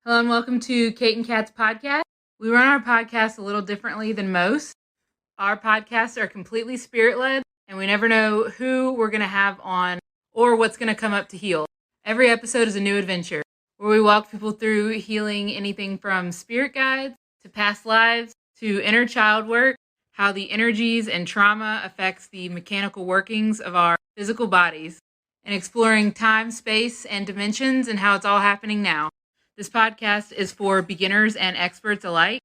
Hello and welcome to Kate and Kat's podcast. We run our podcast a little differently than most. Our podcasts are completely spirit-led, and we never know who we're going to have on or what's going to come up to heal. Every episode is a new adventure, where we walk people through healing anything from spirit guides to past lives to inner child work, how the energies and trauma affects the mechanical workings of our physical bodies, and exploring time, space, and dimensions and how it's all happening now. This podcast is for beginners and experts alike.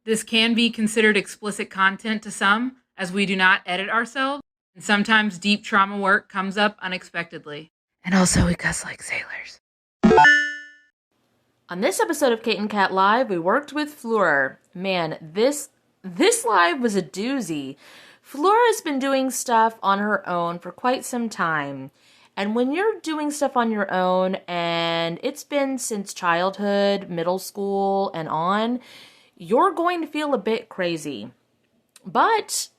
This can be considered explicit content to some, as we do not edit ourselves, and sometimes deep trauma work comes up unexpectedly. And also we cuss like sailors. On this episode of Kate and Kat Live, we worked with Fleur. Man, this live was a doozy. Fleur has been doing stuff on her own for quite some time. And when you're doing stuff on your own, and it's been since childhood, middle school, and on, you're going to feel a bit crazy. But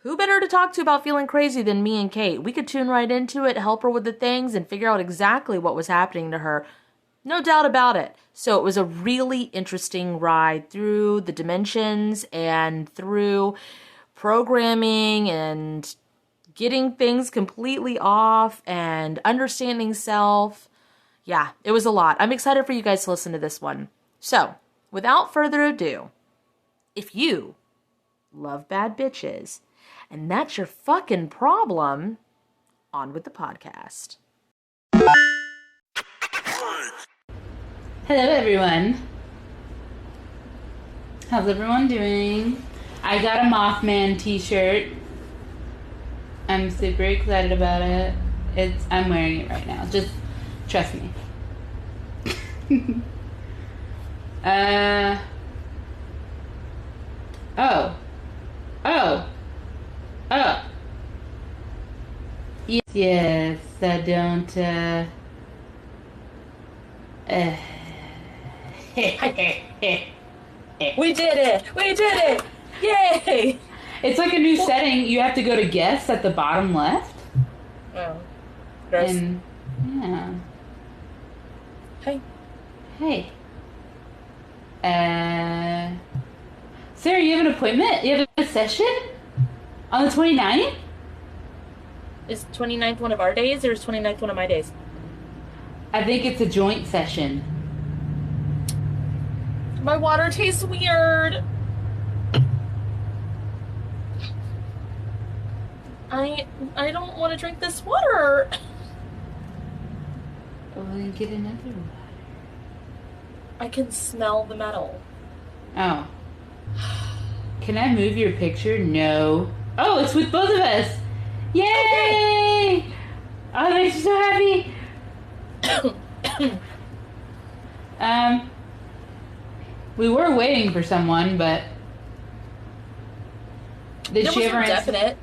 who better to talk to about feeling crazy than me and Kate? We could tune right into it, help her with the things, and figure out exactly what was happening to her. No doubt about it. So it was a really interesting ride through the dimensions and through programming and getting things completely off and understanding self. Yeah, it was a lot. I'm excited for you guys to listen to this one. So, without further ado, if you love bad bitches, and that's your fucking problem, on with the podcast. Hello, everyone. How's everyone doing? I got a Mothman t-shirt. I'm super excited about it. I'm wearing it right now. Just trust me. Oh. Yes, I don't, We did it! Yay! It's like a new setting. You have to go to guests at the bottom left. Oh. Gross. And, yeah. Hey. Sarah, you have an appointment? You have a session? On the 29th? Is 29th one of our days, or is 29th one of my days? I think it's a joint session. My water tastes weird. I don't want to drink this water. Well, then get another water. I can smell the metal. Oh. Can I move your picture? No. Oh, it's with both of us. Yay! Okay. Oh, that makes me so happy. We were waiting for someone, but did she ever answer? Definite.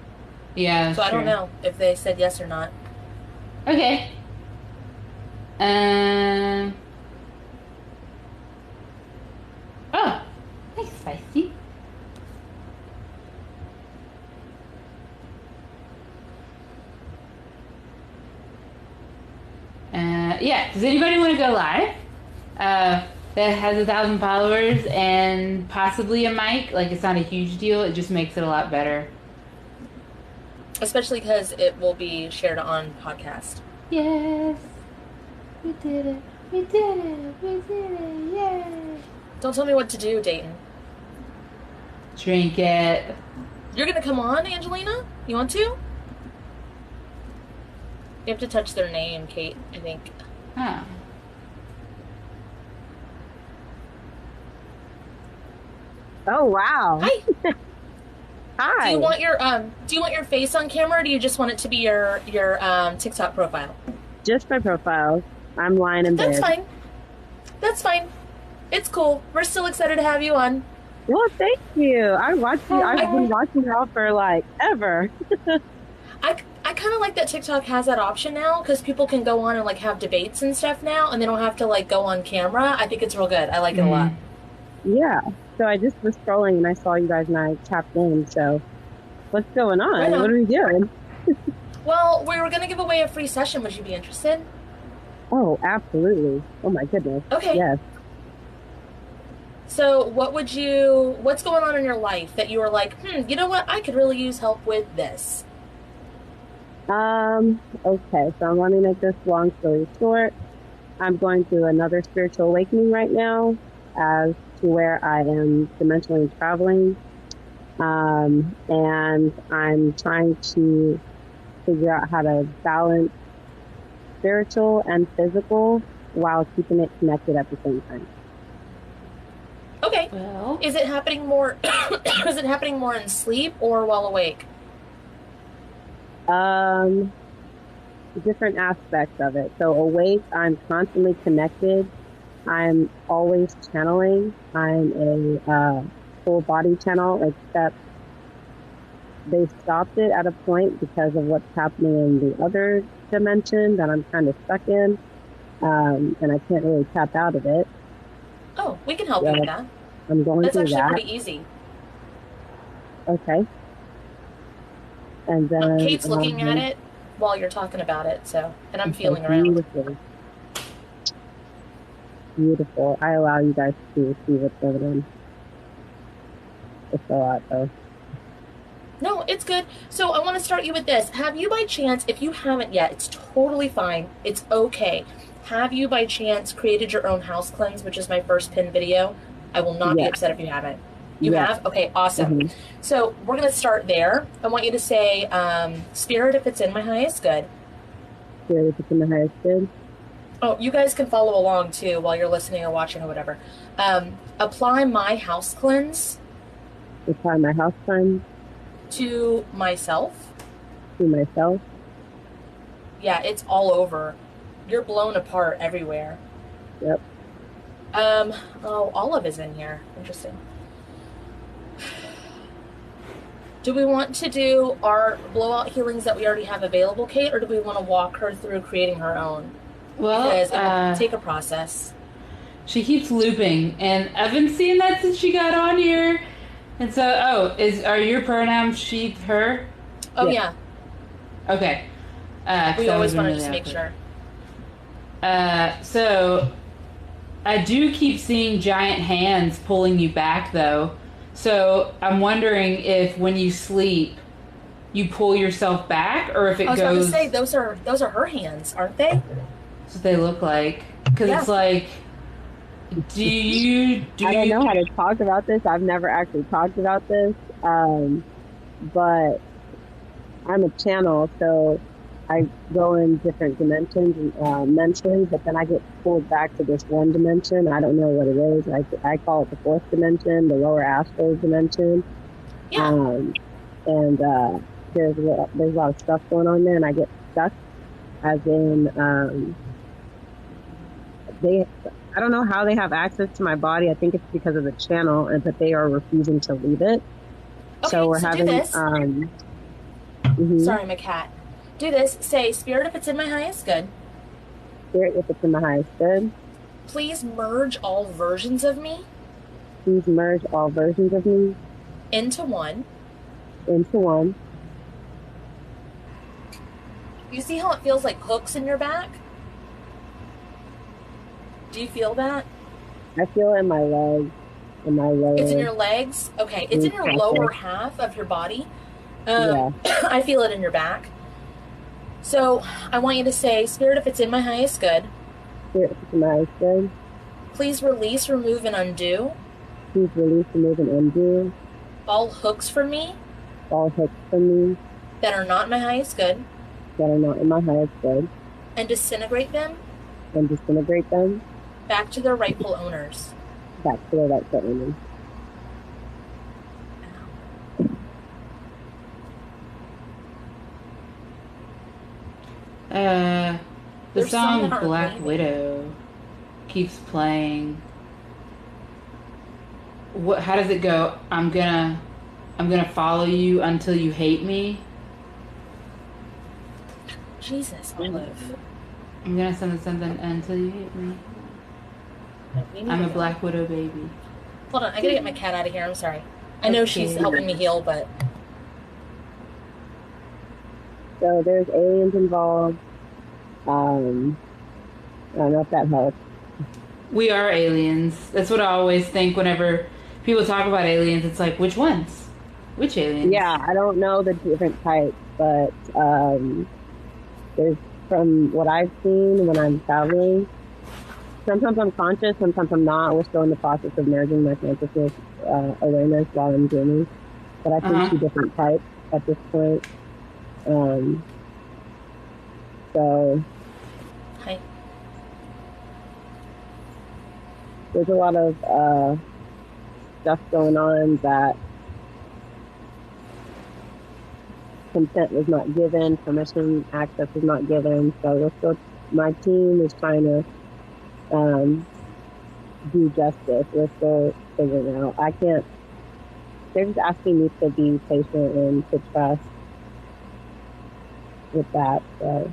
Yeah, that's so I true. don't know if they said yes or not. Okay. Oh, thanks, Spicy. Yeah. Does anybody want to go live? That has 1,000 followers and possibly a mic. Like, it's not a huge deal. It just makes it a lot better. Especially because it will be shared on podcast. Yes. We did it. Yay. Don't tell me what to do, Dayton. Drink it. You're gonna come on, Angelina? You want to? You have to touch their name, Kate, I think. Oh. Oh, wow. Hi. Hi. Do you want your face on camera, or do you just want it to be your TikTok profile? Just my profile. I'm lying in bed. That's fine. It's cool. We're still excited to have you on. Well, thank you. I've been watching y'all for like ever. I kind of like that TikTok has that option now, because people can go on and like have debates and stuff now, and they don't have to like go on camera. I think it's real good. I like it a lot. Yeah. So I just was scrolling and I saw you guys and I tapped in. So what's going on? Right on. What are we doing? Well, we were going to give away a free session. Would you be interested? Oh, absolutely. Oh my goodness. Okay. Yes. So what's going on in your life that you were like, you know what, I could really use help with this? Okay, so I want to make this long story short. I'm going through another spiritual awakening right now as to where I am dimensionally traveling. And I'm trying to figure out how to balance spiritual and physical while keeping it connected at the same time. Okay. Well, Is it happening more is it happening more in sleep or while awake? Um, Different aspects of it. So awake, I'm constantly connected. I'm always channeling. I'm a full body channel, except they stopped it at a point because of what's happening in the other dimension that I'm kind of stuck in, and I can't really tap out of it. Oh, we can help you with that. I'm going That's through actually that. pretty easy. Okay. And then Kate's looking at it while you're talking about it, and I'm feeling around. Beautiful. Beautiful. I allow you guys to see what's going on. It's a lot, though. No, it's good. So I want to start you with this. Have you by chance, if you haven't yet, it's totally fine. It's okay. Have you by chance created your own house cleanse, which is my first pin video? I will not be upset if you haven't. You have? Okay, awesome. Mhm. So we're going to start there. I want you to say, Spirit, if it's in my highest good. Spirit, if it's in the highest good. Oh, you guys can follow along too while you're listening or watching or whatever. Apply my house cleanse Apply my house cleanse to myself. to myself. Yeah, it's all over. You're blown apart everywhere. Yep. Olive is in here. Interesting. Do we want to do our blowout healings that we already have available, Kate, or do we want to walk her through creating her own? well, Because it will take a process. she keeps looping, and I've been seeing that since she got on here. And so, are your pronouns she, her? Oh, Yeah. yeah. Okay. We always want to just make sure. So I do keep seeing giant hands pulling you back, though. So I'm wondering if when you sleep, you pull yourself back, or if it I was about to goes. say those are her hands, aren't they? That's what they look like. Because Yeah. it's like, do you I don't know how to talk about this. I've never actually talked about this. But I'm a channel, so I go in different dimensions mentally, but then I get pulled back to this one dimension. I don't know what it is. I call it the fourth dimension, the lower astral dimension. Yeah. And there's a lot of stuff going on there, and I get stuck. As in, I don't know how they have access to my body. I think it's because of the channel, but they are refusing to leave it. Okay, So we're so having. do this. Mhm. Sorry, my cat. Do this. Say, Spirit, if it's in my highest good, Spirit, if it's in the highest good, please merge all versions of me please merge all versions of me into one. into one. You see how it feels like hooks in your back? Do you feel that? I feel it in my legs, in my lower. It's in your legs? Okay. It's in your Okay. lower half of your body. Yeah. I feel it in your back. So I want you to say, Spirit, if it's in my highest good, Spirit, if it's in the highest good, please release, remove, and undo please release, remove, and undo all hooks from me all hooks from me that are not my highest good that are not in my highest good, and disintegrate them and disintegrate them back to their rightful owners. back to their rightful owners. The There's some song that aren't Black leaving. Widow keeps playing. How does it go? I'm gonna follow you until you hate me. Jesus, Olive. I'm gonna something until you hate me. We need I'm to a go. Black Widow baby. Hold on, I gotta get my cat out of here. I'm sorry. I know she's Okay. helping me heal, but So there's aliens involved. I don't know if that helps. We are aliens. That's what I always think whenever people talk about aliens. It's like, which ones? Which aliens? Yeah, I don't know the different types, but there's from what I've seen when I'm traveling. Sometimes I'm conscious, sometimes I'm not. We're still in the process of merging my consciousness awareness while I'm dreaming. But I can see different types at this point. So Hi. there's a lot of stuff going on that consent was not given, permission, access was not given. So we're still, my team is trying to do justice. We're still figuring it out. I can't, they're just asking me to be patient and to trust with that. So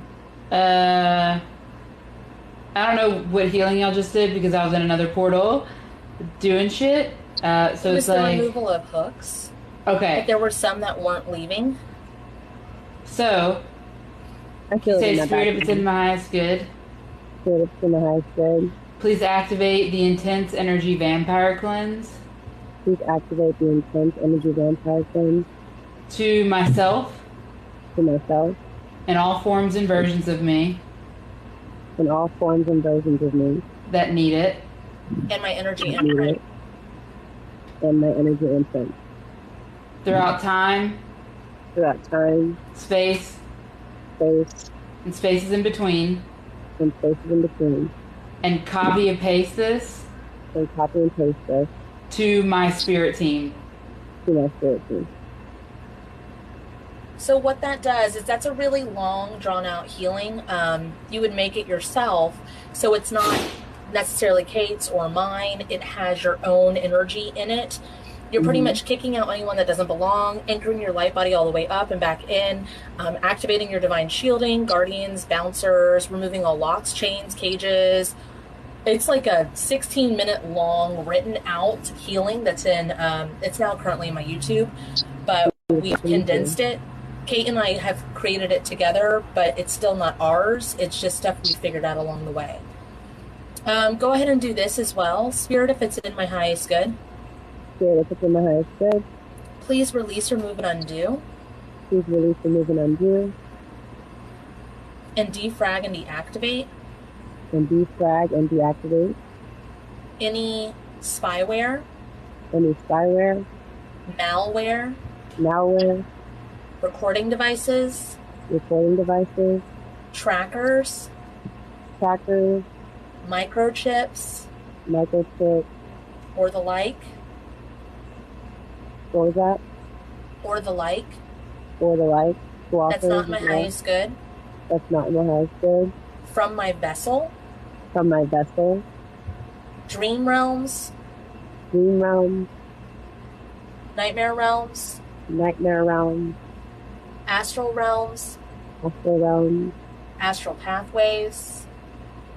I don't know what healing y'all just did because I was in another portal doing shit. So It it's was the like, removal of hooks. okay. But there were some that weren't leaving. So, I feel it say in my spirit back. if it's in my highest good. Feel it's in the highest good. Please activate the intense energy vampire cleanse Please activate the intense energy vampire cleanse to myself to myself and all forms and versions of me and all forms and versions of me that need it. And my energy that need imprint. it, and my energy imprint Throughout time, throughout time, space, space, and spaces in between, and spaces in between, and copy and paste this and copy and paste this to my spirit team. to my spirit team. So what that does is that's a really long, drawn-out healing. You would make it yourself, so it's not necessarily Kate's or mine. It has your own energy in it. You're pretty much kicking out anyone that doesn't belong, anchoring your light body all the way up and back in, activating your divine shielding, guardians, bouncers, removing all locks, chains, cages. It's like a 16-minute long written out healing that's in, it's now currently in my YouTube, but we've condensed it. Kate and I have created it together, but it's still not ours. It's just stuff we figured out along the way. Go ahead and do this as well. Spirit, if it's in my highest good, Spirit, if it's in the highest good, please release, remove, and undo, please release, remove, and undo, and defrag and deactivate and defrag and deactivate any spyware, any spyware, malware, malware, recording devices, recording devices, trackers, trackers, microchips, microchips, or the like, what was that? or the like. Or the like. That's not my highest good. That's not my highest good. From my vessel, From my vessel, dream realms, dream realm, nightmare realms, nightmare realm, astral realms, astral realm, astral pathways,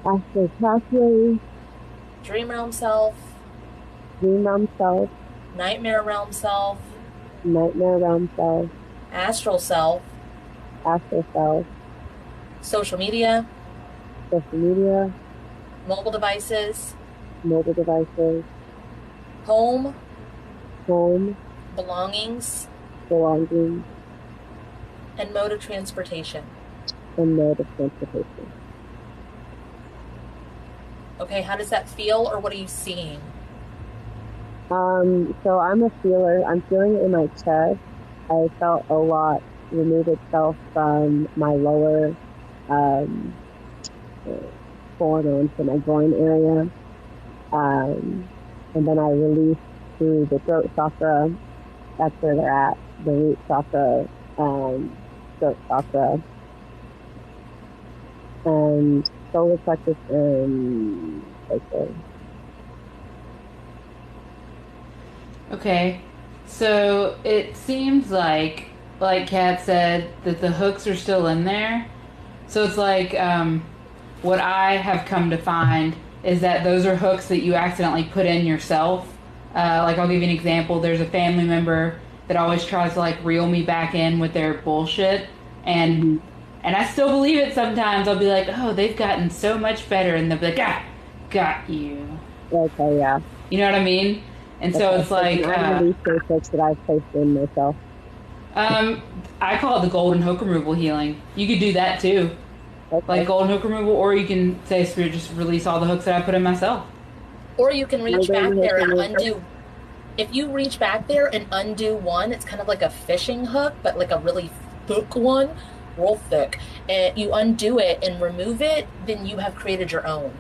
astral pathways, dream realm self, dream realm self, nightmare realm self, nightmare realm self, astral self, astral self, social media, social media, mobile devices, mobile devices, home, home, belongings, belongings, and mode of transportation. and mode of transportation. Okay, how does that feel, or what are you seeing? So I'm a feeler. I'm feeling it in my chest. I felt a lot remove itself from my lower forward into my groin area. And then I release through the throat chakra. That's where they're at. The root chakra, throat chakra, and solar plexus and right there. Okay, so it seems like Kat said, that the hooks are still in there. So it's like, what I have come to find is that those are hooks that you accidentally put in yourself. Like, I'll give you an example. There's a family member that always tries to, like, reel me back in with their bullshit. And I still believe it sometimes. I'll be like, oh, they've gotten so much better. And they'll be like, got you. Okay, yeah. You know what I mean? And so Okay, it's like, I'm these basics that I've placed in myself. I call it the golden hook removal healing. You could do that too. Okay. Like golden hook removal, or you can say, Spirit, just release all the hooks that I put in myself. Or you can reach back Golden there hook and removal. undo. If you reach back there and undo one, it's kind of like a fishing hook, but like a really thick one, real thick. And you undo it and remove it, then you have created your own.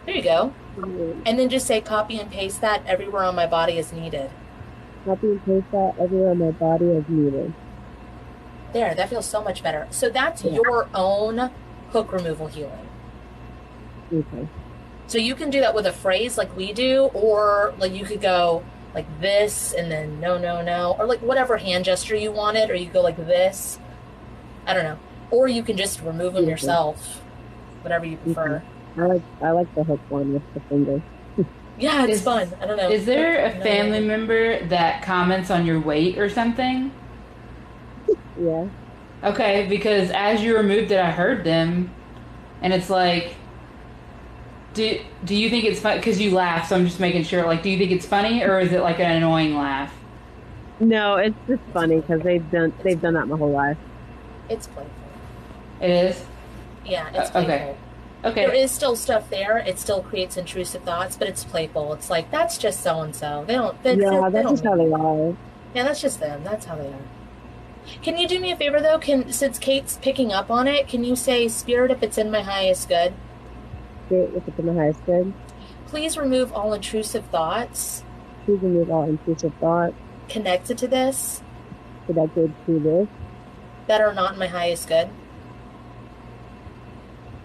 There you go. And then just say copy and paste that everywhere on my body as needed. Copy and paste that everywhere on my body as needed. There, that feels so much better. So that's Yeah. your own hook removal healing. Okay. So you can do that with a phrase like we do, or like you could go like this and then no, no, no, or like whatever hand gesture you wanted, or you go like this. I don't know. Or you can just remove them Okay. yourself, whatever you prefer. I like the hook one with the finger. Yeah, it's Is- fun. I don't know. Is there a No. family member that comments on your weight or something? Yeah. Okay, because as you removed it, I heard them, and it's like, do you think it's fun? Because you laugh, so I'm just making sure. Like, do you think it's funny, or is it like an annoying laugh? No, it's just funny because they've done that my whole life. It's playful. It is. Yeah, it's Okay. playful. There Okay. is still stuff there. It still creates intrusive thoughts, but it's playful. It's like that's just so and so. They don't. They Yeah, they that's don't just how mean- they are. Yeah, that's just them. That's how they are. Can you do me a favor though? Since Kate's picking up on it, can you say spirit if it's in my highest good? If it's in the highest good, Please remove all intrusive thoughts please remove all intrusive thoughts connected to this connected to this that are not in my highest good.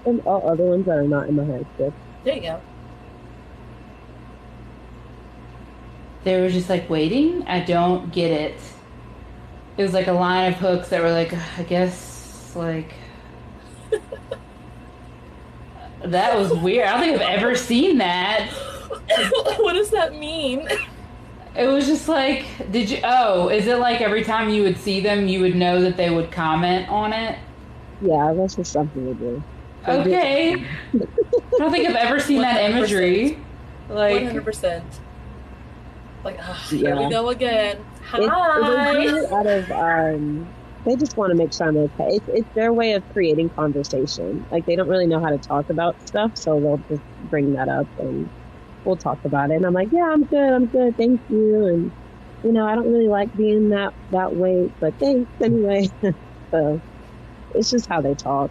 and all other ones that are not in the highest good. There you go. They were just like waiting. I don't get it. It was like a line of hooks that were like, I guess, like. That was weird. I don't think I've ever seen that. What does that mean? It was just like, did you? Oh, is it like every time you would see them, you would know that they would comment on it? Yeah, that's just something to do. Okay. I don't think I've ever seen that 100%. imagery. Like, 100%. Like, here Yeah. we go again. They Hi. do it out of they just want to make sure I'm okay. It's their way of creating conversation. Like they don't really know how to talk about stuff, so they'll just bring that up and we'll talk about it. And I'm like, yeah, I'm good, thank you. And I don't really like being that weight, but thanks anyway. So it's just how they talk.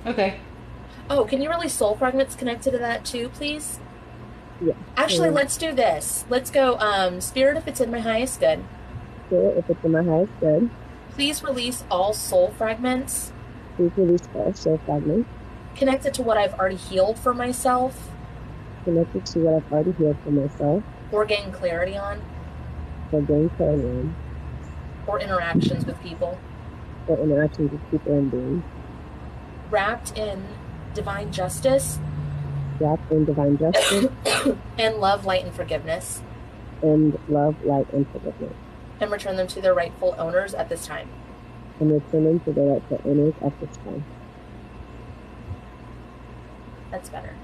okay. Oh, can you release soul fragments connected to that too, please? Yeah. Actually, Yeah. let's do this. Let's go, spirit if it's in my highest good. Good. If it's in my highest good, Please release all soul fragments please release all soul fragments connected to what I've already healed for myself connected to what I've already healed for myself or gained clarity on for gain clarity on, or interactions with people, or interactions with people and beings. wrapped in divine justice Wrapped in divine justice and love, light, and forgiveness, and love, light, and forgiveness. and return them to their rightful owners at this time. And return them to their rightful owners at this time. That's better.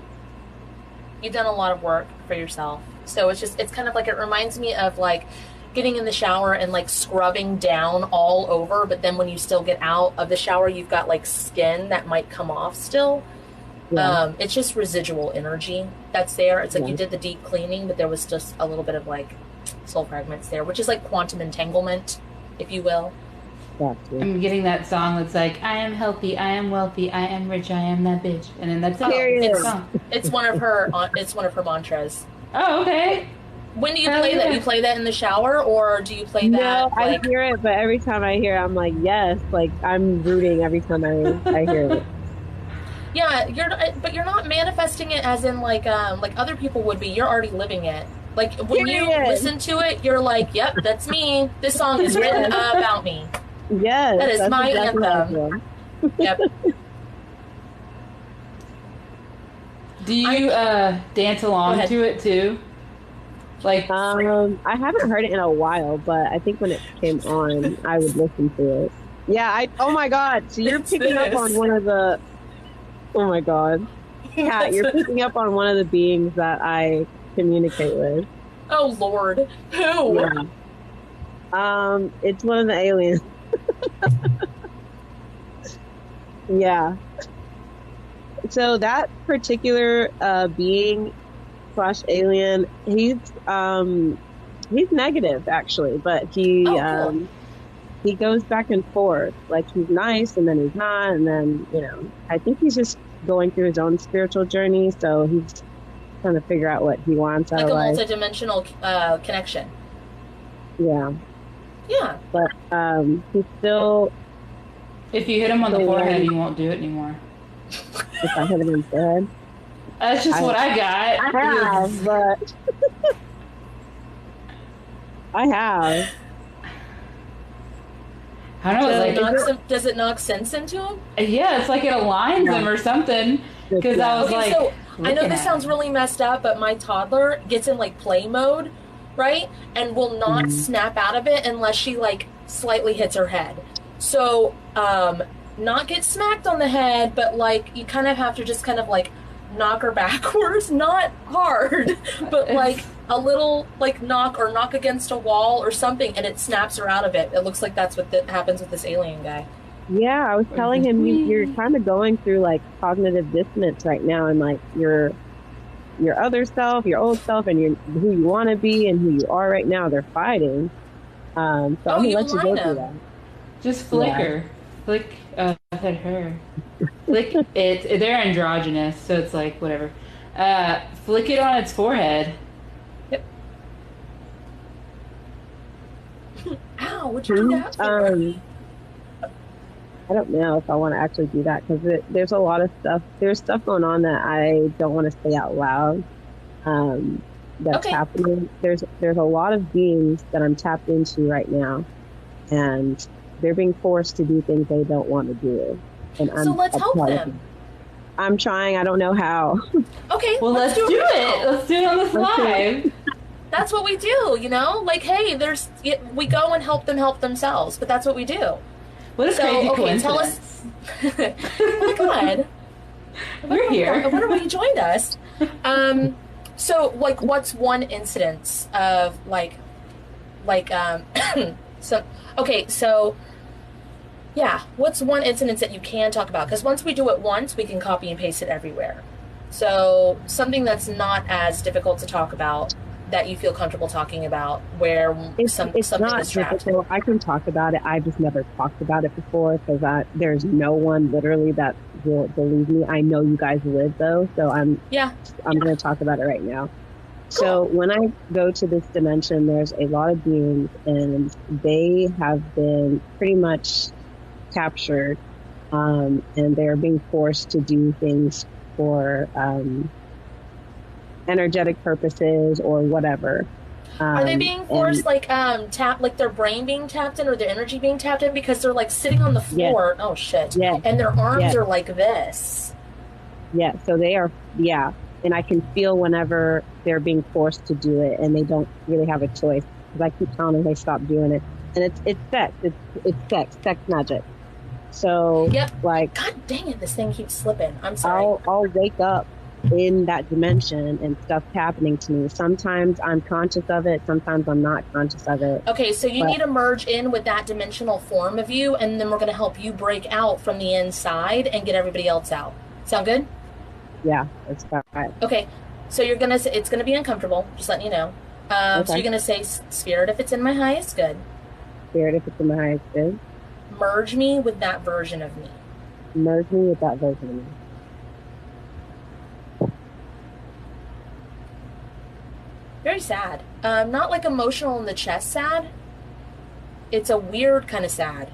You've done a lot of work for yourself. So it's kind of like, it reminds me of like getting in the shower and like scrubbing down all over, but then when you still get out of the shower, you've got like skin that might come off still. Yeah. It's just residual energy that's there. It's like Yeah. you did the deep cleaning, but there was just a little bit of like soul fragments there, which is like quantum entanglement, if you will. Gotcha. I'm getting that song that's like, I am healthy, I am wealthy, I am rich, I am that bitch. And then that's it. Period. It's a song. It's one of her mantras. Oh, okay. When do you Hell play that? yeah. You play that in the shower, or do you play No, that like I hear it, but every time I hear it, I'm like, yes. Like, I'm rooting every time I hear it. Yeah, but you're not manifesting it as in like other people would be. You're already living it. Like when you Period. listen to it, you're like, "Yep, that's me. This song is written about me." Yes. That is that's my exactly how I anthem. feel. Yep. Do you dance along ahead. to it too? Like, I haven't heard it in a while, but I think when it came on, I would listen to it. Yeah, oh my God. So you're It's picking up this. on one of the, oh my God. Yeah, you're picking up on one of the beings that I communicate with. Oh Lord, who? Yeah. It's one of the aliens. Yeah. So that particular being slash alien, he's negative actually, but Oh, cool. he goes back and forth. Like he's nice and then he's not, and then I think he's just going through his own spiritual journey, so he's trying to figure out what he wants out Like of a life. multi-dimensional connection. Yeah, Yeah. but he's still. If you hit him on the So, forehead, he won't do it anymore. If I hit him in the head, That's just what I got. I have, but I have. I don't know. Does, It's it like, knock does it knock sense into him? yeah, it's like it aligns Yeah. him or something. Because I was Okay, like, so I know looking this at sounds him. really messed up, but my toddler gets in like play mode, right? And will not snap out of it unless she like slightly hits her head. So, not get smacked on the head, but like you kind of have to just kind of like knock her backwards, not hard, but like a little like knock against a wall or something, and it snaps her out of it. It looks like that's what happens with this alien guy. Yeah, I was telling him you're kind of going through like cognitive dissonance right now, and like your other self, your old self, and who you want to be and who you are right now, they're fighting. So I'm gonna you let you go align through them. that. Just flick Yeah. her. Flick, I said her. Flick it. They're androgynous, so it's like, whatever. Flick it on its forehead. Ow, what'd you do that for? I don't know if I want to actually do that because there's a lot of stuff. There's stuff going on that I don't want to say out loud. That's Okay. happening. There's a lot of beings that I'm tapped into right now, and they're being forced to do things they don't want to do. And So let's a help part of them. it. I'm trying. I don't know how. Okay, Well, let's do right it. now. Let's do it on this Okay. live. That's what we do, you know? Like, hey, we go and help them help themselves, but that's what we do. What a So, crazy okay, tell coincidence. Oh my God. We're here. I wonder when you joined us. So, like, what's one instance of, so, okay, so, yeah, what's one incident that you can talk about? Because once we do it once, we can copy and paste it everywhere. So, something that's not as difficult to talk about that you feel comfortable talking about, where It's something not is trapped. difficult. I can talk about it. I've just never talked about it before because there's no one literally that will believe me. I know you guys would though, so I'm going to talk about it right now. So when I go to this dimension, there's a lot of beings, and they have been pretty much captured, and they're being forced to do things for energetic purposes or whatever. Are they being forced, like their brain being tapped in or their energy being tapped in because they're like sitting on the floor? Yes. Oh shit! Yes. And their arms Yes. are like this. Yeah, so they are, yeah. And I can feel whenever they're being forced to do it and they don't really have a choice. Because I keep telling them they stop doing it. And it's sex. It's sex magic. So, Yep. like, God dang it! This thing keeps slipping. I'm sorry. I'll wake up in that dimension and stuff's happening to me. Sometimes I'm conscious of it. Sometimes I'm not conscious of it. Okay, so you need to merge in with that dimensional form of you, and then we're going to help you break out from the inside and get everybody else out. Sound good? Yeah, that's right. Okay, so you're gonna say it's gonna be uncomfortable. Just letting you know. So Okay. you're gonna say, "Spirit, if it's in my highest good, Spirit, if it's in my highest good, merge me with that version of me." merge me with that version of me. Very sad. Not like emotional in the chest sad. It's a weird kind of sad.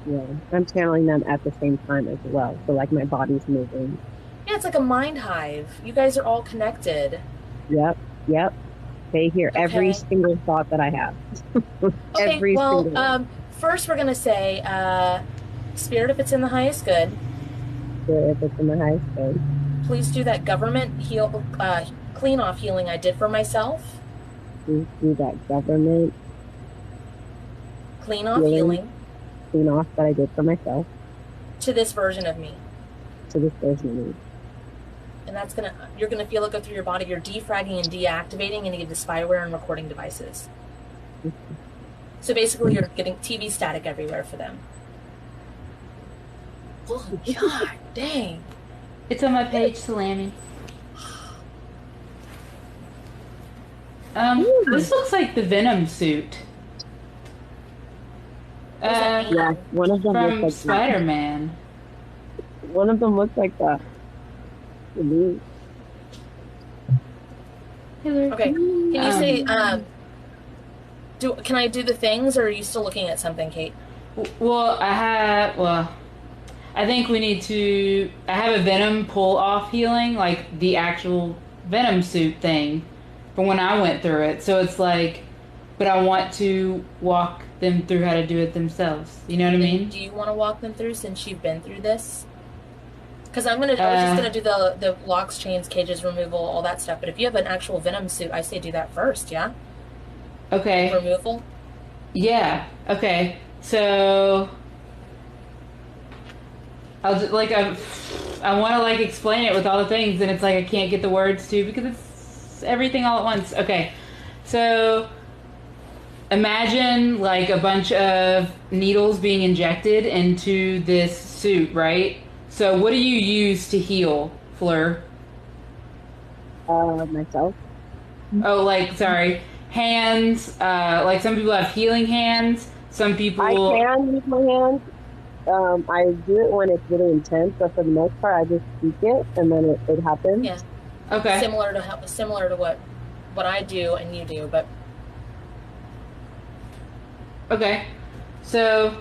Yeah, I'm channeling them at the same time as well. So, like, my body's moving. Yeah, it's like a mind hive. You guys are all connected. Yep. They hear every Okay. single thought that I have. Okay, Every well, single one. first we're gonna say, Spirit, if it's in the highest good, If it's in the highest good, please do that government clean off healing I did for myself. please do that government Clean off healing. Clean off that I did for myself. To this version of me. To this version of me. And you're gonna feel it go through your body. You're defragging and deactivating any of the spyware and recording devices. So basically, you're getting TV static everywhere for them. Oh, God dang. It's on my page, Salami. This looks like the Venom suit. Yeah, one of them from looks like Spider-Man. that. One of them looks like that. To me. Okay. Can you say, can I do the things, or are you still looking at something, Kate? I think we need to... I have a Venom pull-off healing, like the actual Venom suit thing from when I went through it. So it's like... But I want to walk them through how to do it themselves. You know what I mean? Do you want to walk them through since you've been through this? Because I was just going to do the locks, chains, cages, removal, all that stuff. But if you have an actual Venom suit, I say do that first, yeah? Okay. Removal? Yeah. Okay. So... I want to like explain it with all the things, and it's like I can't get the words to because it's everything all at once. Okay, so imagine like a bunch of needles being injected into this suit, right? So what do you use to heal, Fleur? Myself. Oh, like sorry, hands. Like some people have healing hands. Some people. I can use my hands. I do it when it's really intense, but for the most part, I just speak it, and then it happens. Yeah. Okay. Similar to what I do and you do, but. Okay. So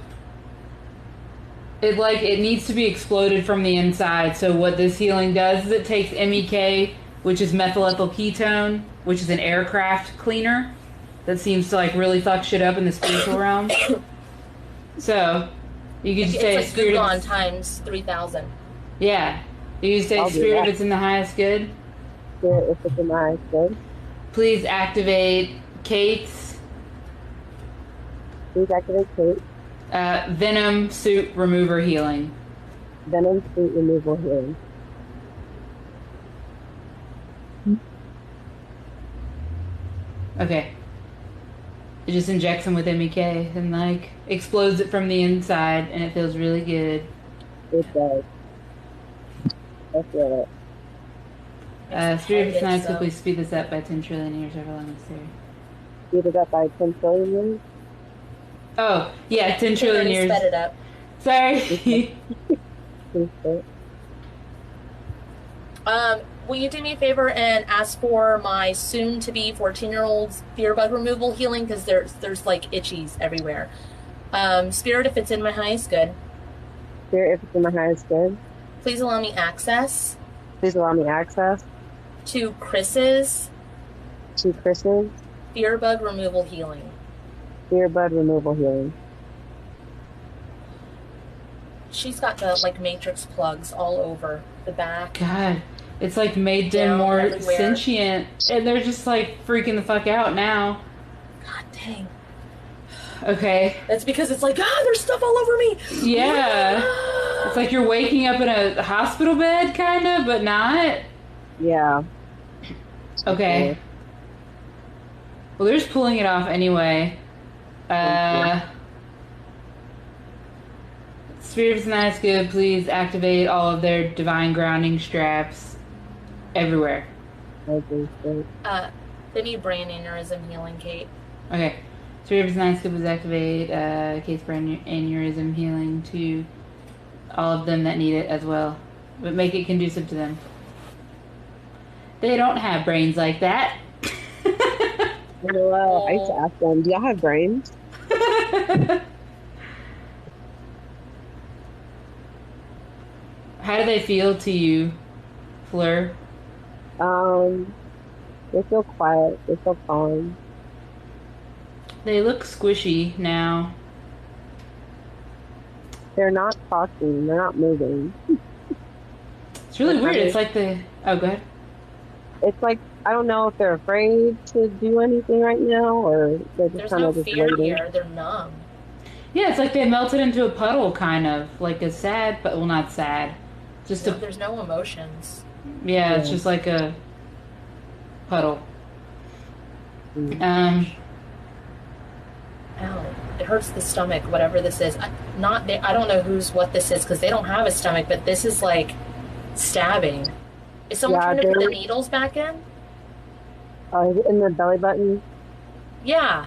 it needs to be exploded from the inside. So what this healing does is it takes MEK, which is methyl ethyl ketone, which is an aircraft cleaner that seems to like really fuck shit up in the spiritual realm. So. You could just say it's like Gluon times 3,000. Yeah. You could say spirit if it's in the highest good. Spirit if it's in the highest good. Please activate Kate's. Please activate Kate. Venom suit remover healing. Venom suit removal healing. Okay. It just injects them with MEK and like explodes it from the inside, and it feels really good. It does. I feel it. Spirit of Snipe, quickly speed this up by 10 trillion years over long necessary. Speed it up by 10 trillion years? Oh, yeah, 10 trillion years. Sped it up. Sorry. Will you do me a favor and ask for my soon-to-be 14-year-old's fear bug removal healing? Because there's like itchies everywhere. Spirit, if it's in my highest good. Spirit, if it's in my highest good. Please allow me access. Please allow me access. To Chris's. To Chris's. Fear bug removal healing. Fear bug removal healing. She's got the like matrix plugs all over the back. God. It's like made them more everywhere. Sentient, and they're just like freaking the fuck out now. God dang. Okay. That's because it's like, there's stuff all over me. Yeah. It's like you're waking up in a hospital bed, kind of, but not. Yeah. Okay. Well, they're just pulling it off anyway. Spirit of Night is good. Please activate all of their divine grounding straps. Everywhere. They need brain aneurysm healing, Kate. Okay. Spirit of Night is activate Kate's brain aneurysm healing to all of them that need it as well. But make it conducive to them. They don't have brains like that. Well, I used to ask them, do y'all have brains? How do they feel to you, Fleur? They feel quiet. They feel calm. They look squishy now. They're not talking. They're not moving. It's really weird. It's like oh, go ahead. It's like, I don't know if they're afraid to do anything right now, or they're just There's kind no of just fear waiting. here. They're numb. Yeah, it's like they melted into a puddle, kind of like a sad, but well, not sad. Just No, a there's no emotions. yeah, it's Yeah. just like a puddle. Mm. Um, Ow. It hurts the stomach, whatever this is. I don't know what this is because they don't have a stomach, but this is like stabbing. Is someone Yeah, trying to put the they're needles back in? is it in the belly button. Yeah.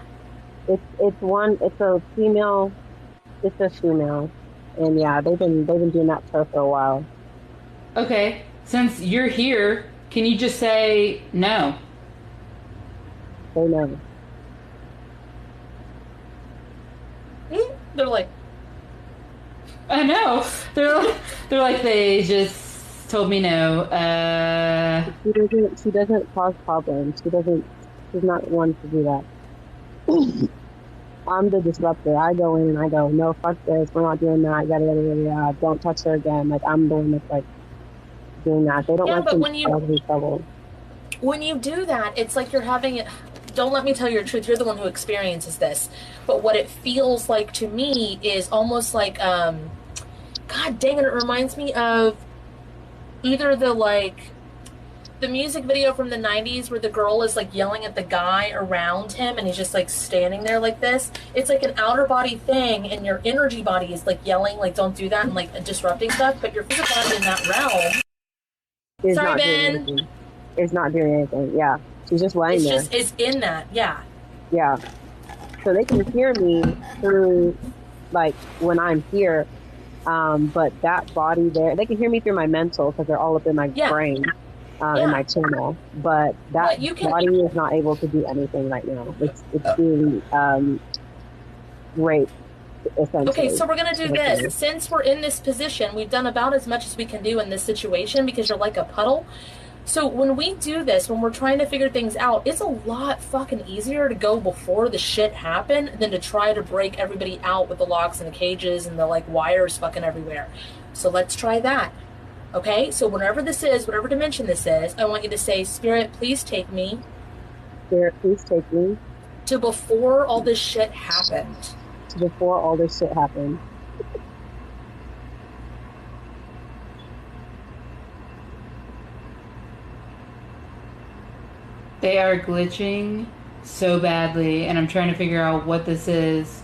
It's one. It's a female. It's a female, and yeah, they've been doing that to her for a while. okay, since you're here, can you just say no? They know. They're like, I know. They're like they just told me no. She doesn't cause problems. She's not one to do that. I'm the disruptor. I go in and I go, no, fuck this. We're not doing that. Yada yada yada. Yada. Don't touch her again. Like I'm the one that's like doing that. They don't yeah, like but to when cause any trouble. you do that, it's like you're having it. Don't let me tell you your truth. You're the one who experiences this. But what it feels like to me is almost like, God dang it, it reminds me of either the music video from the 90s where the girl is like yelling at the guy around him and he's just like standing there like this. It's like an outer body thing and your energy body is like yelling like don't do that and like disrupting stuff, but your physical body in that realm. Is Sorry, not doing Ben. anything. Is not doing anything. Yeah. She's just laying there. It's in that, yeah. Yeah. So they can hear me through like when I'm here. But that body there, they can hear me through my mental because they're all up in my Yeah. brain, Yeah. in my channel. But that But you can- body is not able to do anything right now. It's being raped, essentially. Okay, so we're gonna do this. Since we're in this position, we've done about as much as we can do in this situation because you're like a puddle. So when we do this, when we're trying to figure things out, it's a lot fucking easier to go before the shit happen than to try to break everybody out with the locks and the cages and the like wires fucking everywhere. So let's try that. Okay, so whatever this is, whatever dimension this is, I want you to say, Spirit, please take me Spirit, please take me to before all this shit happened. to before all this shit happened. They are glitching so badly, and I'm trying to figure out what this is.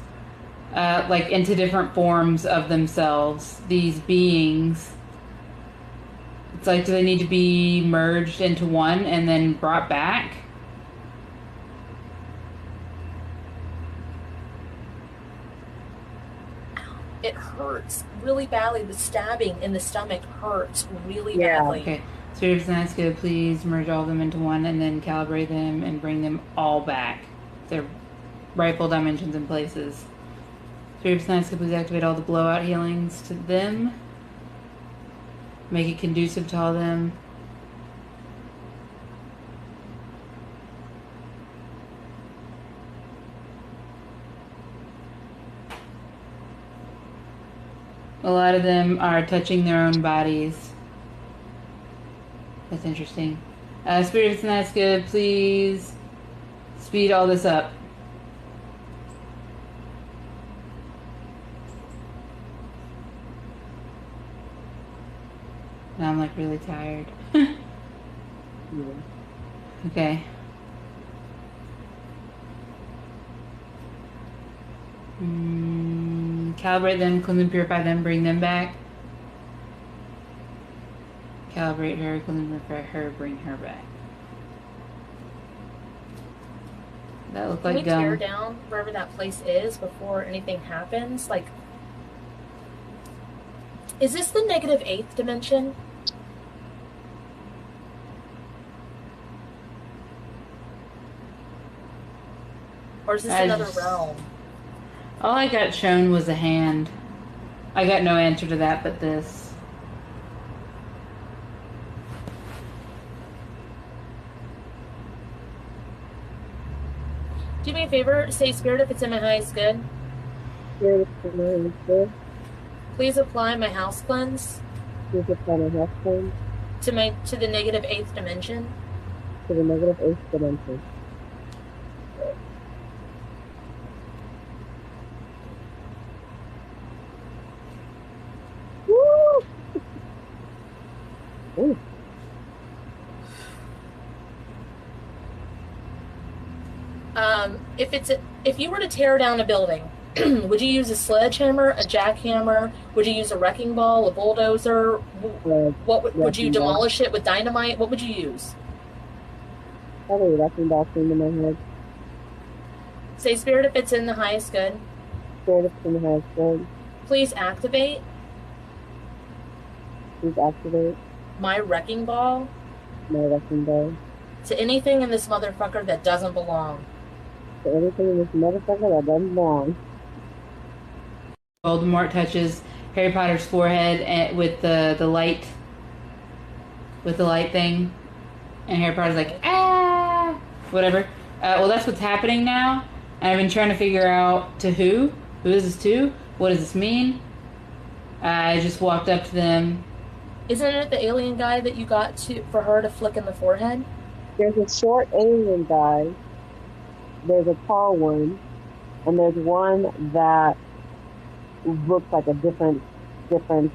Like into different forms of themselves, these beings. It's like, do they need to be merged into one and then brought back? It hurts really badly. The stabbing in the stomach hurts really Yeah. badly. Okay. Spirit of Nazca, please merge all of them into one and then calibrate them and bring them all back. Their rightful dimensions and places. Spirit of Nazca, please activate all the blowout healings to them. Make it conducive to all of them. A lot of them are touching their own bodies. That's interesting. Spirit of Nazca, please speed all this up. Now I'm like really tired. Yeah. Okay. Calibrate them, cleanse and purify them, bring them back. Calibrate her, cleanse and purify her, bring her back. That looked Can like we tear gum. down wherever that place is before anything happens? Like, is this the negative 8th dimension? Or is this another realm? All I got shown was a hand. I got no answer to that but this. Do me a favor, say Spirit if it's in my highest good. Spirit of Nazca, Please apply my house cleanse please apply my health plan to the negative 8th dimension. to the negative 8th dimension. if you were to tear down a building, would you use a sledgehammer, a jackhammer? Would you use a wrecking ball, a bulldozer? What would you demolish it with dynamite? What would you use? Probably a wrecking ball came to my head. Say spirit if it's in the highest good. Spirit if in the highest good. Please activate Please activate my wrecking ball my wrecking ball to anything in this motherfucker that doesn't belong. to anything in this motherfucker that doesn't belong. Voldemort touches Harry Potter's forehead with the light, thing, and Harry Potter's like, ah, whatever. Well, that's what's happening now. And I've been trying to figure out to who. Who is this to? What does this mean? I just walked up to them. Isn't it the alien guy that you got for her to flick in the forehead? There's a short alien guy. There's a tall one, and there's one that looks like a different species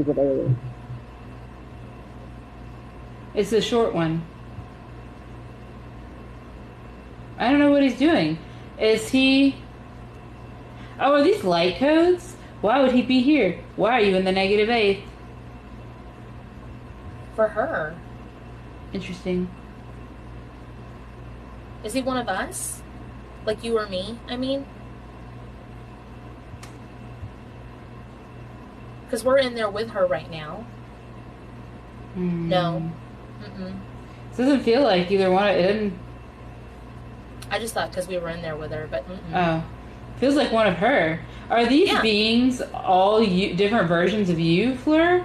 of alien. It's the short one. I don't know what he's doing. Is he... Oh, are these light codes? Why would he be here? Why are you in the -8th? For her. Interesting. Is he one of us? Like you or me, I mean? Because we're in there with her right now. No. Mm-mm. This doesn't feel like either one. It didn't... I just thought because we were in there with her, but mm-mm. Oh. Feels like one of her. Are these beings all different versions of you, Fleur?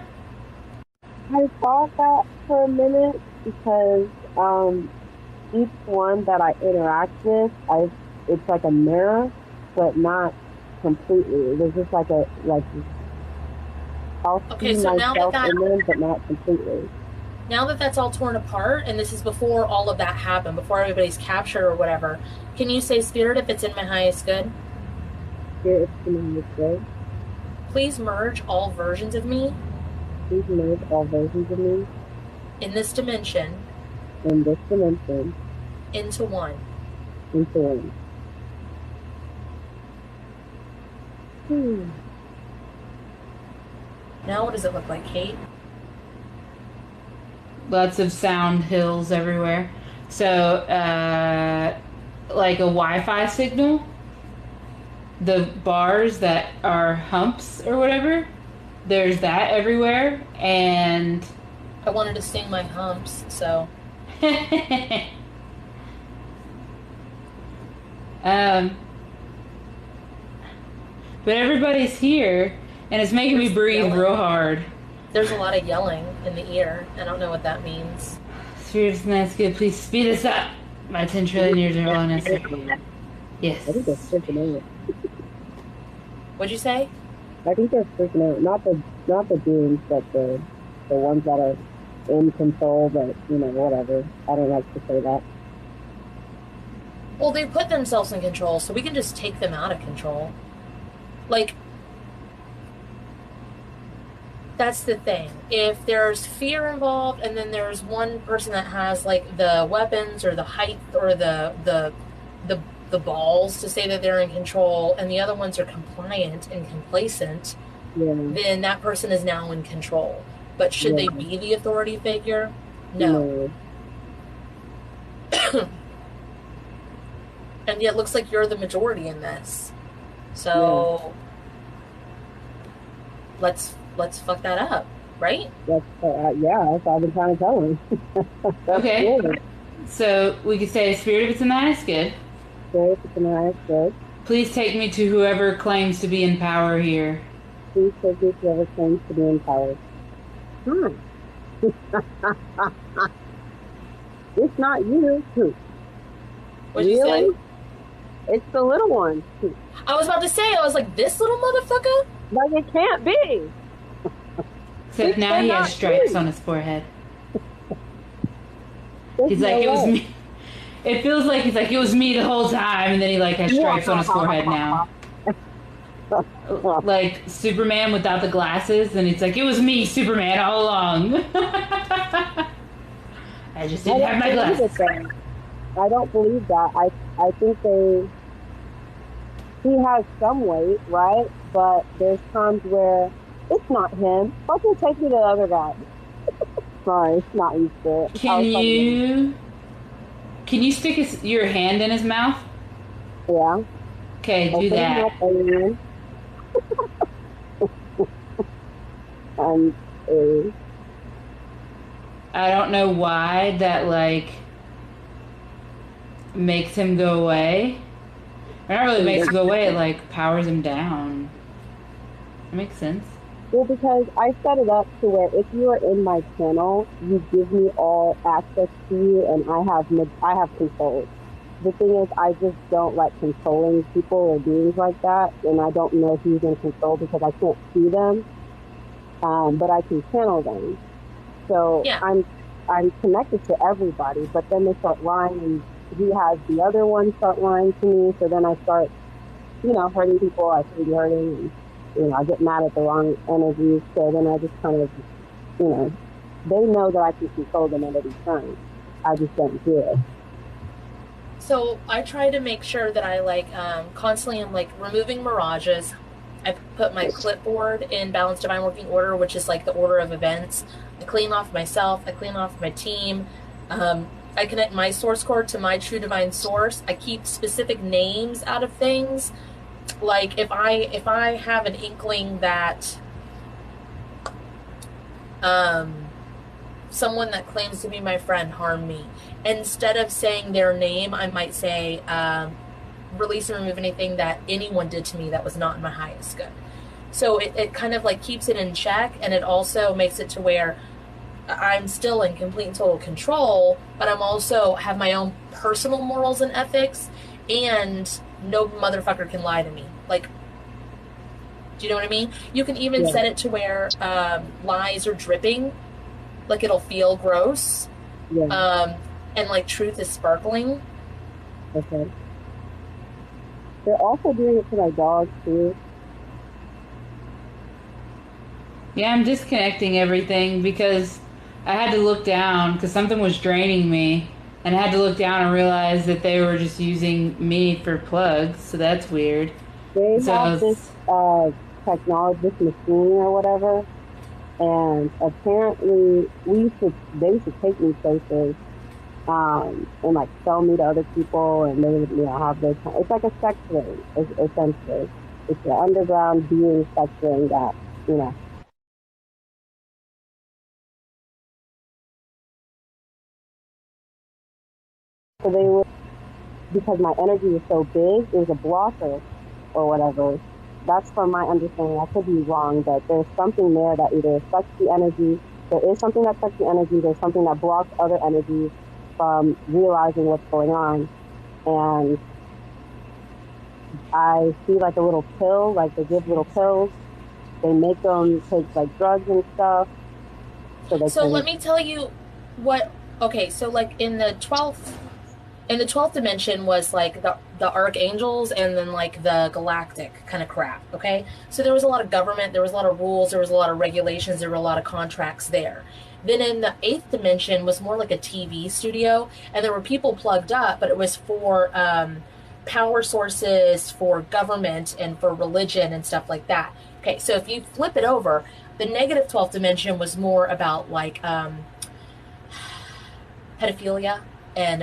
I thought that for a minute because each one that I interact with, it's like a mirror, but not completely. There's just like I'll see so myself in them, but not completely. Now that that's all torn apart, and this is before all of that happened, before everybody's captured or whatever, can you say spirit if it's in my highest good? Spirit if it's in my highest good. Please merge all versions of me. Please merge all versions of me. In this dimension. In this dimension. Into one. Into one. Now what does it look like, Kate? Lots of sound hills everywhere. So, like a Wi-Fi signal. The bars that are humps or whatever, there's that everywhere. And I wanted to sing my humps, so. But everybody's here, and it's making me breathe real hard. There's a lot of yelling in the ear. I don't know what that means. Spirits, that's good. Please speed us up. My 10 trillion years are on us. Yes. I think they're freaking out. What'd you say? I think they're freaking out. Not the beings, but the ones that are in control. But whatever. I don't like to say that. Well, they put themselves in control, so we can just take them out of control. Like, that's the thing. If there's fear involved, and then there's one person that has like the weapons or the height or the balls to say that they're in control, and the other ones are compliant and complacent, then that person is now in control. But should they be the authority figure? No. And yet it looks like you're the majority in this. So let's fuck that up, right? That's that's what I've been trying to tell him. Okay. Good. So we could say spirit if it's in the highest good. Spirit if it's in the highest good. Please take me to whoever claims to be in power here. Please take me to whoever claims to be in power. It's not you. What'd you say? It's the little one. I was about to say, I was like, this little motherfucker? Like, it can't be. Except now he has stripes on his forehead. He's like, it was me. It feels like he's like, it was me the whole time, and then he like has stripes on his forehead now. Like Superman without the glasses, and it's like, it was me, Superman, all along. I just didn't have my glasses. I don't believe that. I think he has some weight, right? But there's times where it's not him. Fucking take me to the other guy. Sorry, it's not Easter. Can you stick your hand in his mouth? Yeah. Okay, do Open that. up, alien. And I don't know why that like makes him go away. Or not really makes him go away, it like powers him down. That makes sense. well, because I set it up to where if you are in my channel, you give me all access to you, and I have control. The thing is, I just don't like controlling people or beings like that, and I don't know who's in control because I can't see them, but I can channel them. So Yeah. I'm connected to everybody, but then they start lying, and he has the other one start lying to me. So then I start, hurting people I shouldn't be hurting, and I get mad at the wrong energies. So then I just kind of, they know that I can control them at any time. I just don't do it. So I try to make sure that I constantly am like removing mirages. I put my clipboard in Balanced Divine Working Order, which is like the order of events. I clean off myself. I clean off my team. I connect my source cord to my true divine source. I keep specific names out of things. Like if I have an inkling that someone that claims to be my friend harmed me, instead of saying their name, I might say, release and remove anything that anyone did to me that was not in my highest good. So it kind of like keeps it in check, and it also makes it to where I'm still in complete and total control, but I'm also have my own personal morals and ethics, and no motherfucker can lie to me. Like, do you know what I mean? You can even set it to where lies are dripping, like it'll feel gross, and like truth is sparkling. Okay. They're also doing it to my dogs too. Yeah, I'm disconnecting everything because I had to look down because something was draining me, and I had to look down and realize that they were just using me for plugs, so that's weird. They So have this technology, this machine or whatever, and apparently they used to take me places, and like sell me to other people, and they would have this. It's like a sex ring, essentially. It's an underground being sex ring that So they would, because my energy was so big, it was a blocker or whatever. That's from my understanding. I could be wrong, but there's something there that either affects the energy. There is something that affects the energy. There's something that blocks other energies from realizing what's going on. And I see like a little pill, like they give little pills. They make them take like drugs and stuff. So let me tell you what. Okay, so like in the 12th dimension was like the archangels, and then like the galactic kind of crap. Okay, so there was a lot of government, there was a lot of rules, there was a lot of regulations, there were a lot of contracts there. Then in the 8th dimension was more like a TV studio, and there were people plugged up, but it was for power sources, for government, and for religion and stuff like that. Okay, so if you flip it over, the negative 12th dimension was more about like pedophilia and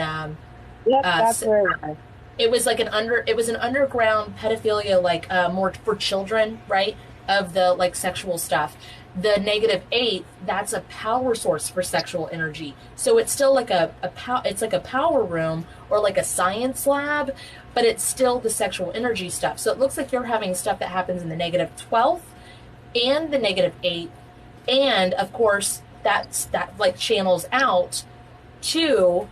that's where it was like an underground pedophilia, like more for children, right? Of the like sexual stuff. The negative 8, that's a power source for sexual energy. So it's still like it's like a power room or like a science lab, but it's still the sexual energy stuff. So it looks like you're having stuff that happens in the negative 12th and the negative 8, and of course that like channels out to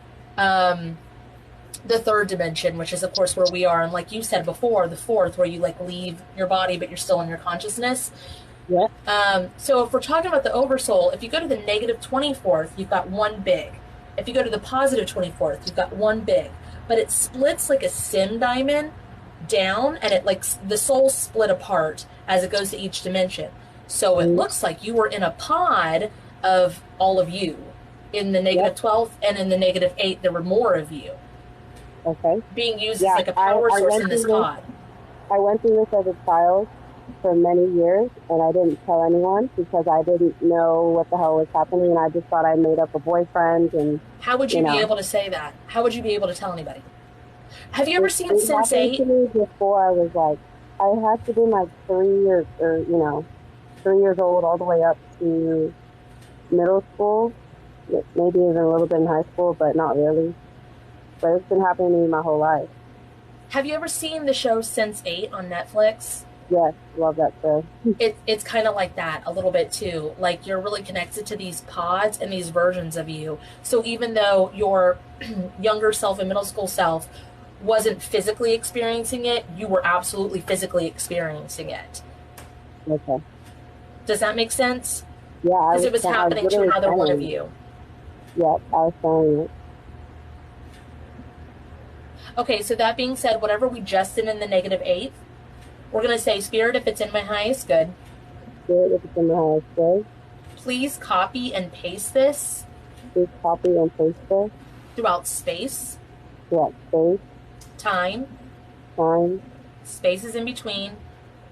the 3rd dimension, which is of course where we are, and like you said before, the 4th, where you like leave your body but you're still in your consciousness. So if we're talking about the oversoul, if you go to the negative 24th, you've got one big. If you go to the positive 24th, you've got one big. But it splits like a sim diamond down, and it like the soul split apart as it goes to each dimension. So it looks like you were in a pod of all of you. In the negative 12th and in the negative 8, there were more of you. Okay. being used Yeah, as like a power I source went in through this this. pod. I went through this as a child for many years, and I didn't tell anyone because I didn't know what the hell was happening, and I just thought I made up a boyfriend, and How would you be able to say that? How would you be able to tell anybody? Have you ever seen it happened to Sense8? me before I was like, I had to be like 3 years old all the way up to middle school, maybe even a little bit in high school, but not really. But it's been happening to me my whole life. Have you ever seen the show Sense8 on Netflix? Yes, love that show. It's kind of like that a little bit too. Like you're really connected to these pods and these versions of you. So even though your younger self and middle school self wasn't physically experiencing it, you were absolutely physically experiencing it. Okay. Does that make sense? Yeah, Because it was happening to another one of you. Yep, I was saying it. Okay, so that being said, whatever we just did in the -8th, we're going to say, Spirit, if it's in my highest good, Spirit, if it's in the highest good, please copy and paste this please copy and paste this throughout space, throughout space, time, time, spaces in between,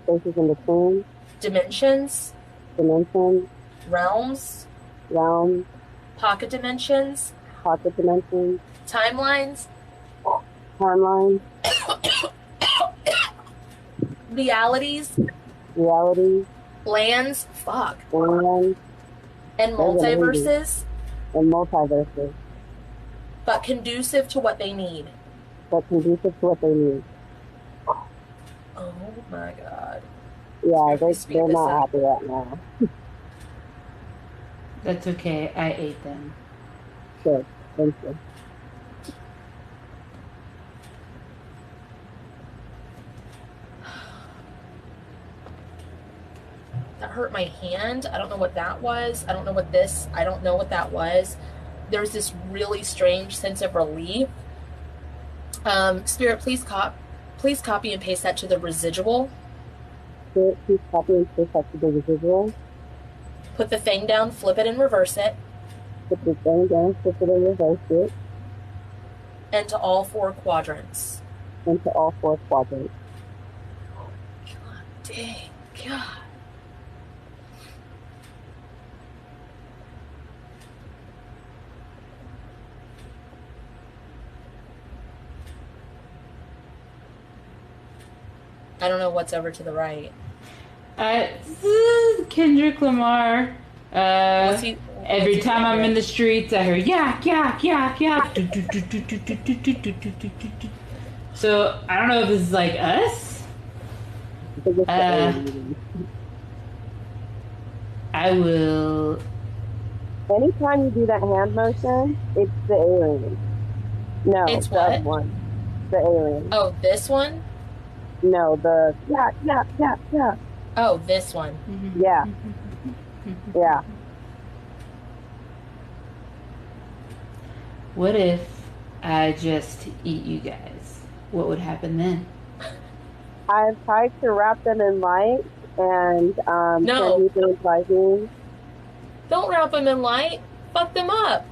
spaces in between, dimensions, dimensions, realms, realms, pocket dimensions, pocket dimensions, timelines, timelines, realities, realities, lands, and multiverses, and multiverses, but conducive to what they need. but conducive to what they need. Oh my God. Yeah, Speed they're this not up. happy right now. That's okay. I ate them. Good, thank you. That hurt my hand. I don't know what that was. I don't know what that was. There's this really strange sense of relief. Spirit, please copy and paste that to the residual. Spirit, please copy and paste that to the residual. Put the thing down, flip it and reverse it. Put the thing down, flip it and reverse it Into all 4 quadrants. into all 4 quadrants. God dang. God. I don't know what's over to the right. Kendrick Lamar. What's he- Every what's he time I'm doing? in the streets, I hear yak, yak, yak, yak. So I don't know if this is like us. I think it's the alien. I will. Anytime you do that hand motion, it's the alien. No, It's the what? other one. The alien. Oh, this one? No, the yeah. Oh, this one. Yeah. Yeah. What if I just eat you guys? What would happen then? I've tried to wrap them in light and No. send you things like me. Don't wrap them in light. Fuck them up.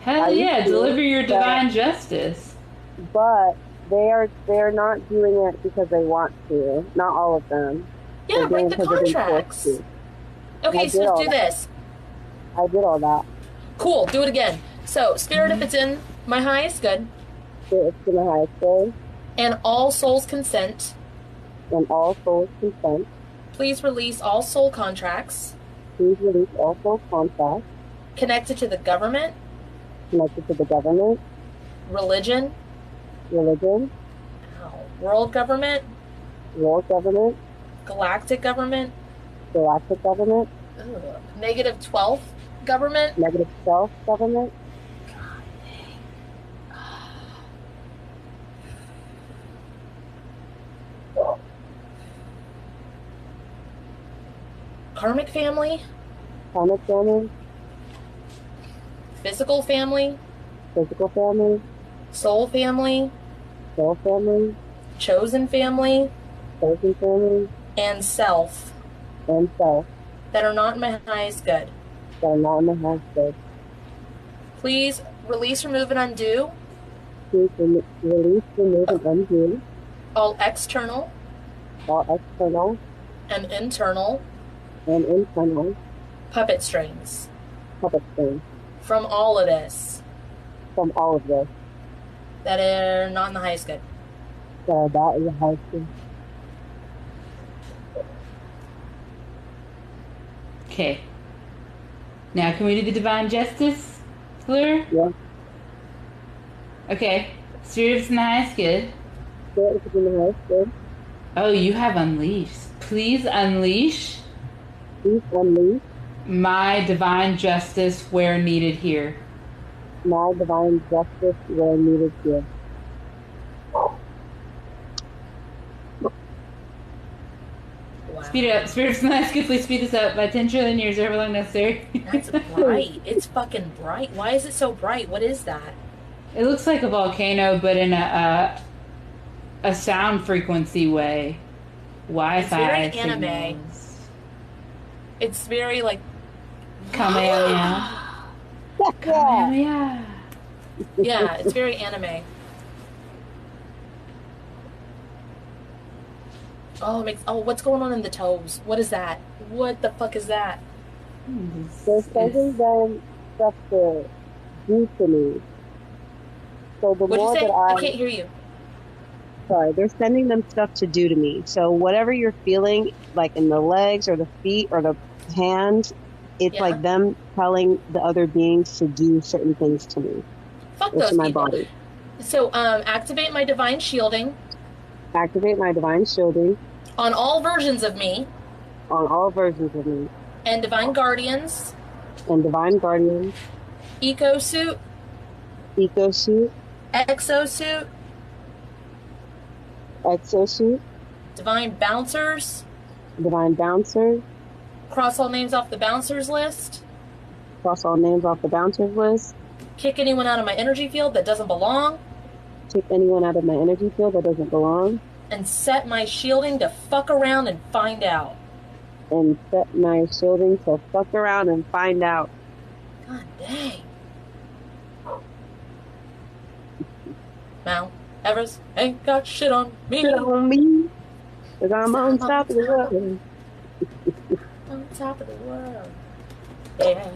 Hell I yeah! used to, Deliver your but- divine justice. But they're not doing it because they want to. Not all of them. Yeah, They're doing break it the because they've been contracts. forced to. Okay, I so did let's all do that. this. I did all that. Cool, do it again. So, Spirit, if it's in my highest good, It's to the highest good, and all souls consent, and all souls consent. please release all soul contracts Please release all soul contracts connected to the government, connected to the government, religion, religion, world government, world government, galactic government, galactic government, -12th government, negative self government, karmic family, karmic family, physical family, physical family, soul family, soul family, chosen family, chosen family, and self and self that are not in my highest good. that are not in the highest good. Please release, remove, and undo to release, remove, and undo all external all external and internal and internal puppet strings puppet strings from all of this from all of this that are not in the highest good. So that is a high school. Okay. Now, can we do the divine justice, Fleur? Yeah. Okay. Spirits in the highest good. Spirit is in the highest good. Oh, you have unleashed. Please unleash Please unleash my divine justice where needed here. my divine justice where needed here. Wow. Speed it up. Spirits in the highest good, please speed this up by 10 trillion years, however long necessary. That's bright. It's fucking bright. Why is it so bright? What is that? It looks like a volcano, but in a sound frequency way. Wi-Fi. It's very anime. signals. It's very like Kamehameha. Yeah. Kamehameha. yeah, it's very anime. Oh, it makes what's going on in the toes? What is that? What the fuck is that? They're sending them stuff to do to me. So the What'd more you say? that I can't hear you. sorry, they're sending them stuff to do to me. So whatever you're feeling, like in the legs or the feet or the hands, it's Yeah. like them telling the other beings to do certain things to me, Fuck or those to my people. body. So, activate my divine shielding Activate my divine shielding on all versions of me on all versions of me and divine guardians, and divine guardian, eco suit, ecosuit, exosuit, exosuit, divine bouncers. divine bouncer, Cross all names off the bouncers list. cross all names off the bouncers list, Kick anyone out of my energy field that doesn't belong. take anyone out of my energy field that doesn't belong, And set my shielding to fuck around and find out. and set my shielding to fuck around and find out. God dang. Mount Everest ain't got shit on me. Shit on me, 'cause I'm on top of the world. On top of the world. Yeah.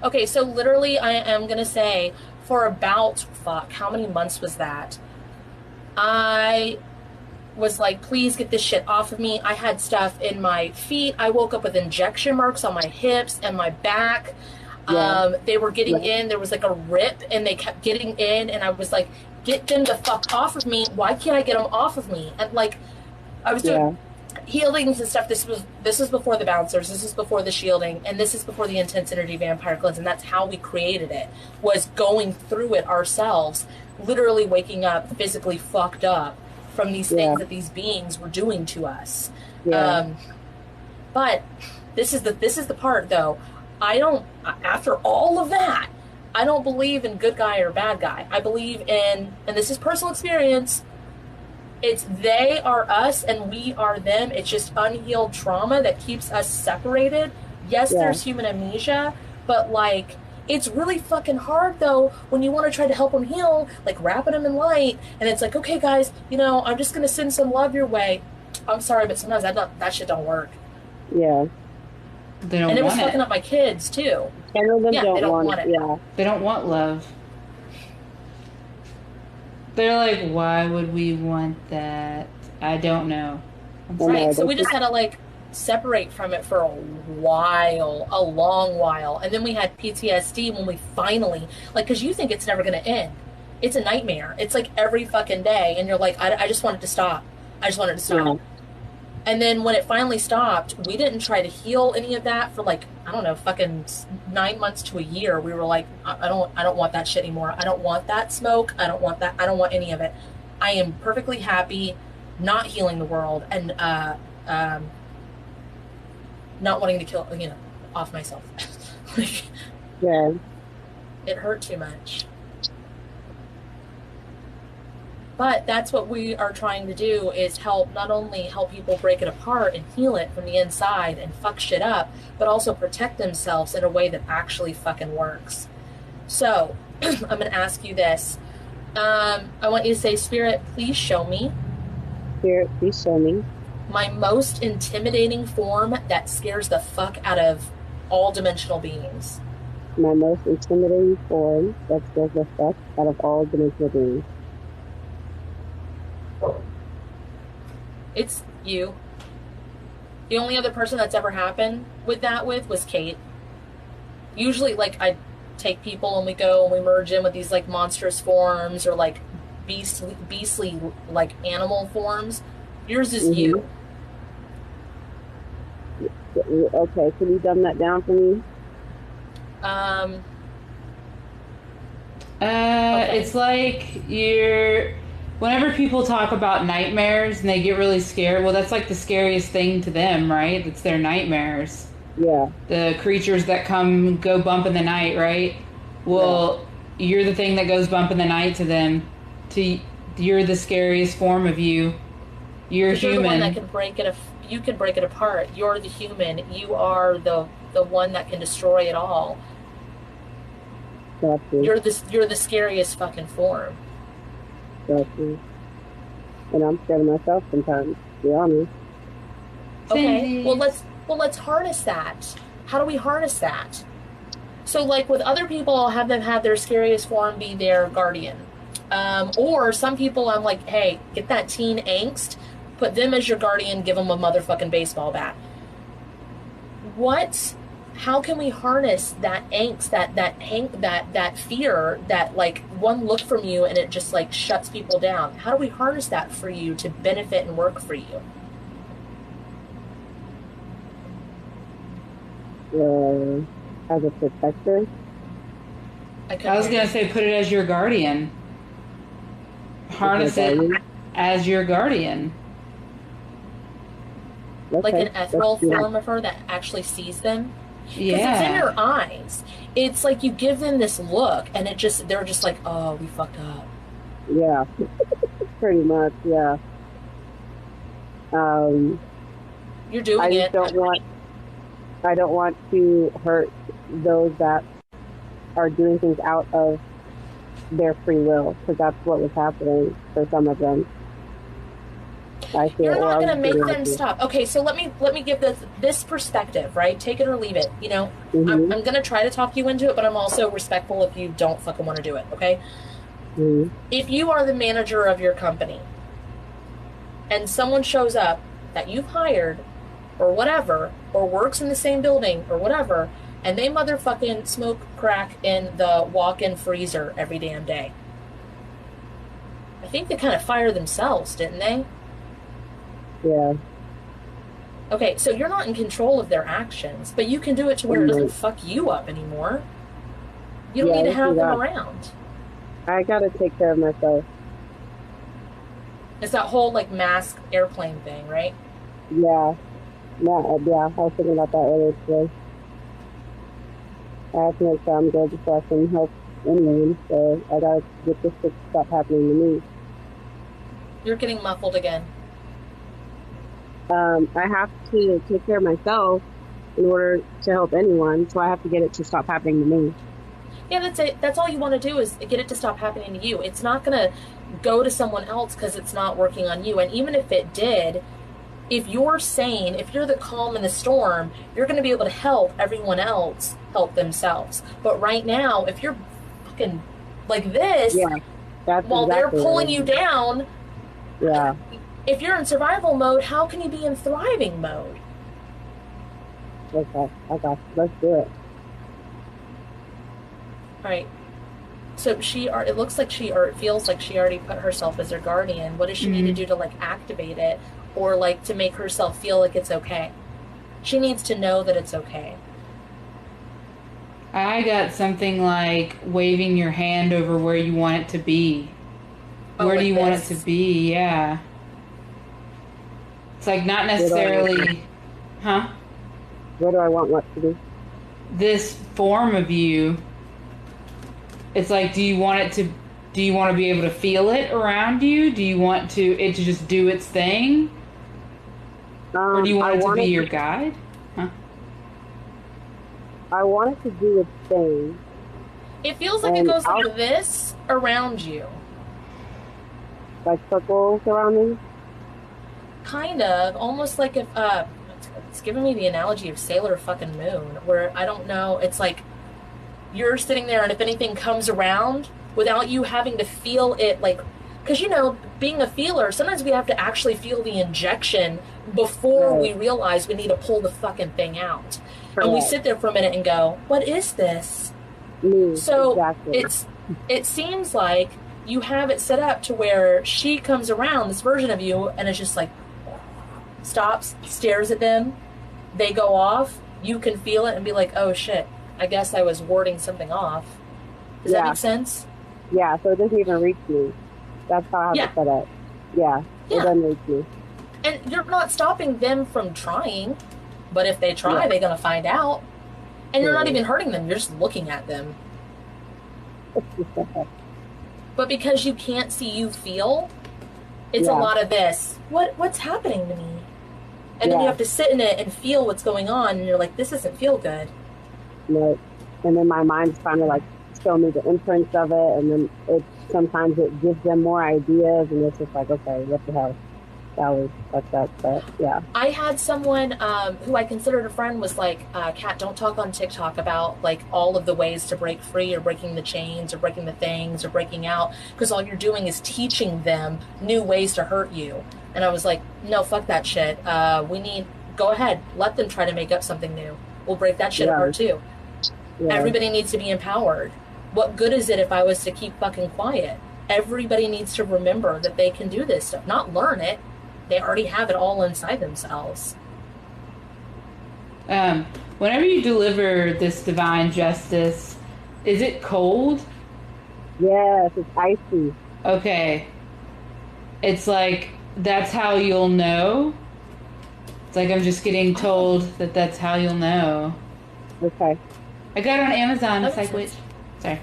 Okay, so literally I am gonna say for about, how many months was that? I was like, please get this shit off of me. I had stuff in my feet. I woke up with injection marks on my hips and my back. Yeah. They were getting in. There was like a rip and they kept getting in. And I was like, get them the fuck off of me. Why can't I get them off of me? And like, I was doing healings and stuff. This was before the bouncers. This is before the shielding. And this is before the intense energy vampire cleanse. And that's how we created it, was going through it ourselves, literally waking up physically fucked up from these things that these beings were doing to us. But this is the part though. I don't, after all of that, I don't believe in good guy or bad guy. I believe in, and this is personal experience, it's they are us and we are them. It's just unhealed trauma that keeps us separated. Yes, there's human amnesia, but like, it's really fucking hard though when you want to try to help them heal, like wrapping them in light, and it's like, okay guys, you know, I'm just gonna send some love your way. I'm sorry, but sometimes that shit don't work. Yeah. They don't And it was want fucking it. up my kids too. Some of them Yeah, they don't want it. Yeah. They don't want love. They're like, why would we want that? I don't know. Right, so we just had to like separate from it for a while, a long while. And then we had PTSD when we finally, like, because you think it's never going to end. It's a nightmare. It's like every fucking day. And you're like, I just want it to stop. I just want it to stop. Yeah. And then when it finally stopped, we didn't try to heal any of that for like, I don't know, fucking 9 months to a year. We were like, I don't want that shit anymore. I don't want that smoke. I don't want that. I don't want any of it. I am perfectly happy not healing the world and not wanting to kill, off myself. Like, Yeah. it hurt too much. But that's what we are trying to do, is not only help people break it apart and heal it from the inside and fuck shit up, but also protect themselves in a way that actually fucking works. So I'm going to ask you this. I want you to say, Spirit, please show me Spirit, please show me my most intimidating form that scares the fuck out of all dimensional beings. my most intimidating form that scares the fuck out of all dimensional beings. It's you. The only other person that's ever happened with that was Kate. Usually, like, I take people and we go and we merge in with these, like, monstrous forms or, like, beastly like, animal forms. Yours is you. Okay, can you dumb that down for me? Okay. It's like whenever people talk about nightmares and they get really scared, well, that's like the scariest thing to them, right? It's their nightmares. Yeah. The creatures that go bump in the night, right? Well, you're the thing that goes bump in the night to them. You're the scariest form of you. You're human. You're the one that can break it. You can break it apart. You're the human. You are the one that can destroy it all. Gotcha. You're the scariest fucking form. Gotcha. And I'm scared of myself sometimes, to be honest. Okay. Well, let's harness that. How do we harness that? So, like with other people, I'll have them have their scariest form be their guardian. Or some people, I'm like, hey, get that teen angst, put them as your guardian, give them a motherfucking baseball bat. How can we harness that angst, that fear, that like one look from you and it just like shuts people down? How do we harness that for you to benefit and work for you? As a protector. I was going to say put it as your guardian. Harness it as your guardian. Okay. Like an ethereal form of her that actually sees them. Yeah. Because it's in your eyes. It's like you give them this look and they're just like, oh, we fucked up. Yeah. Pretty much, yeah. You're doing it. I don't want to hurt those that are doing things out of their free will, because that's what was happening for some of them. You're not going to make them stop. Okay, so let me give this perspective, right? Take it or leave it. You know, I'm going to try to talk you into it, but I'm also respectful if you don't fucking want to do it, okay? If you are the manager of your company and someone shows up that you've hired or whatever, or works in the same building or whatever, and they motherfucking smoke crack in the walk-in freezer every damn day, I think they kind of fired themselves, didn't they? Yeah. Okay, so you're not in control of their actions, but you can do it to where it doesn't fuck you up anymore. You don't need to have them around. I gotta take care of myself. It's that whole, like, mask airplane thing, right? Yeah. Yeah, I was thinking about that earlier today. I have to make sure I'm good before I can help anyone, so I gotta get this to stop happening to me. You're getting muffled again. I have to take care of myself in order to help anyone, so I have to get it to stop happening to me. Yeah, that's it. That's all you want to do is get it to stop happening to you. It's not going to go to someone else because it's not working on you. And even if it did, if you're sane, if you're the calm in the storm, you're going to be able to help everyone else help themselves. But right now, if you're fucking like this, while they're pulling you down, if you're in survival mode, how can you be in thriving mode? Okay, let's do it. All right. So it looks like it feels like she already put herself as her guardian. What does she need to do to, like, activate it, or, like, to make herself feel like it's okay? She needs to know that it's okay. I got something like waving your hand over where you want it to be. Where do you want it to be? Yeah. It's like not necessarily, Where do I want what to be? This form of you. It's like, do you want to be able to feel it around you? Do you want it to just do its thing? Or do you want it to be your guide? I want it to do its thing. It feels like it And goes like this around you. like circles around me. Kind of. Almost like if, it's giving me the analogy of Sailor fucking Moon, where I don't know, it's like you're sitting there and if anything comes around without you having to feel it, like, because, you know, being a feeler, sometimes we have to actually feel the injection before we realize we need to pull the fucking thing out. Correct. And we sit there for a minute and go, what is this? Me, So exactly. it seems like you have it set up to where she comes around, this version of you, and it's just like stops, stares at them, they go off, you can feel it and be like, oh shit, I guess I was warding something off. Does that make sense? Yeah, so it doesn't even reach me. That's how I have it set up. Yeah, it doesn't reach me. And you're not stopping them from trying, but if they try, they're going to find out. And you're not even hurting them, you're just looking at them. But because you can't see, you feel, it's a lot of this. What's happening to me? And then you have to sit in it and feel what's going on, and you're like, this doesn't feel good. No. And then my mind's trying to like show me the imprints of it, and then sometimes it gives them more ideas, and it's just like, okay, what the hell? That was fucked up, but yeah. I had someone who I considered a friend was like, Kat, don't talk on TikTok about like all of the ways to break free or breaking the chains or breaking the things or breaking out, because all you're doing is teaching them new ways to hurt you. And I was like, no, fuck that shit. Go ahead, let them try to make up something new. We'll break that shit apart too. Yeah. Everybody needs to be empowered. What good is it if I was to keep fucking quiet? Everybody needs to remember that they can do this stuff, not learn it. They already have it all inside themselves. Whenever you deliver this divine justice, is it cold? Yes, it's icy. Okay. It's like, that's how you'll know? It's like I'm just getting told that that's how you'll know. Okay. I got it on Amazon. It's like, wait. Sorry.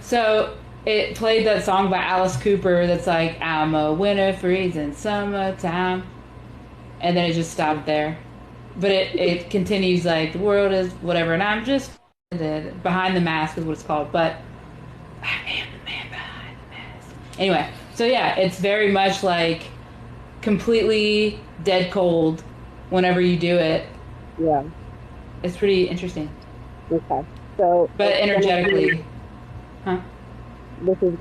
So it played that song by Alice Cooper that's like, I'm a winter freezing summertime. And then it just stopped there. But it continues like, the world is whatever. And I'm just behind the mask is what it's called. But I am the man behind the mask. Anyway, so yeah, it's very much like completely dead cold whenever you do it. Yeah. It's pretty interesting. Okay. So. But energetically. This is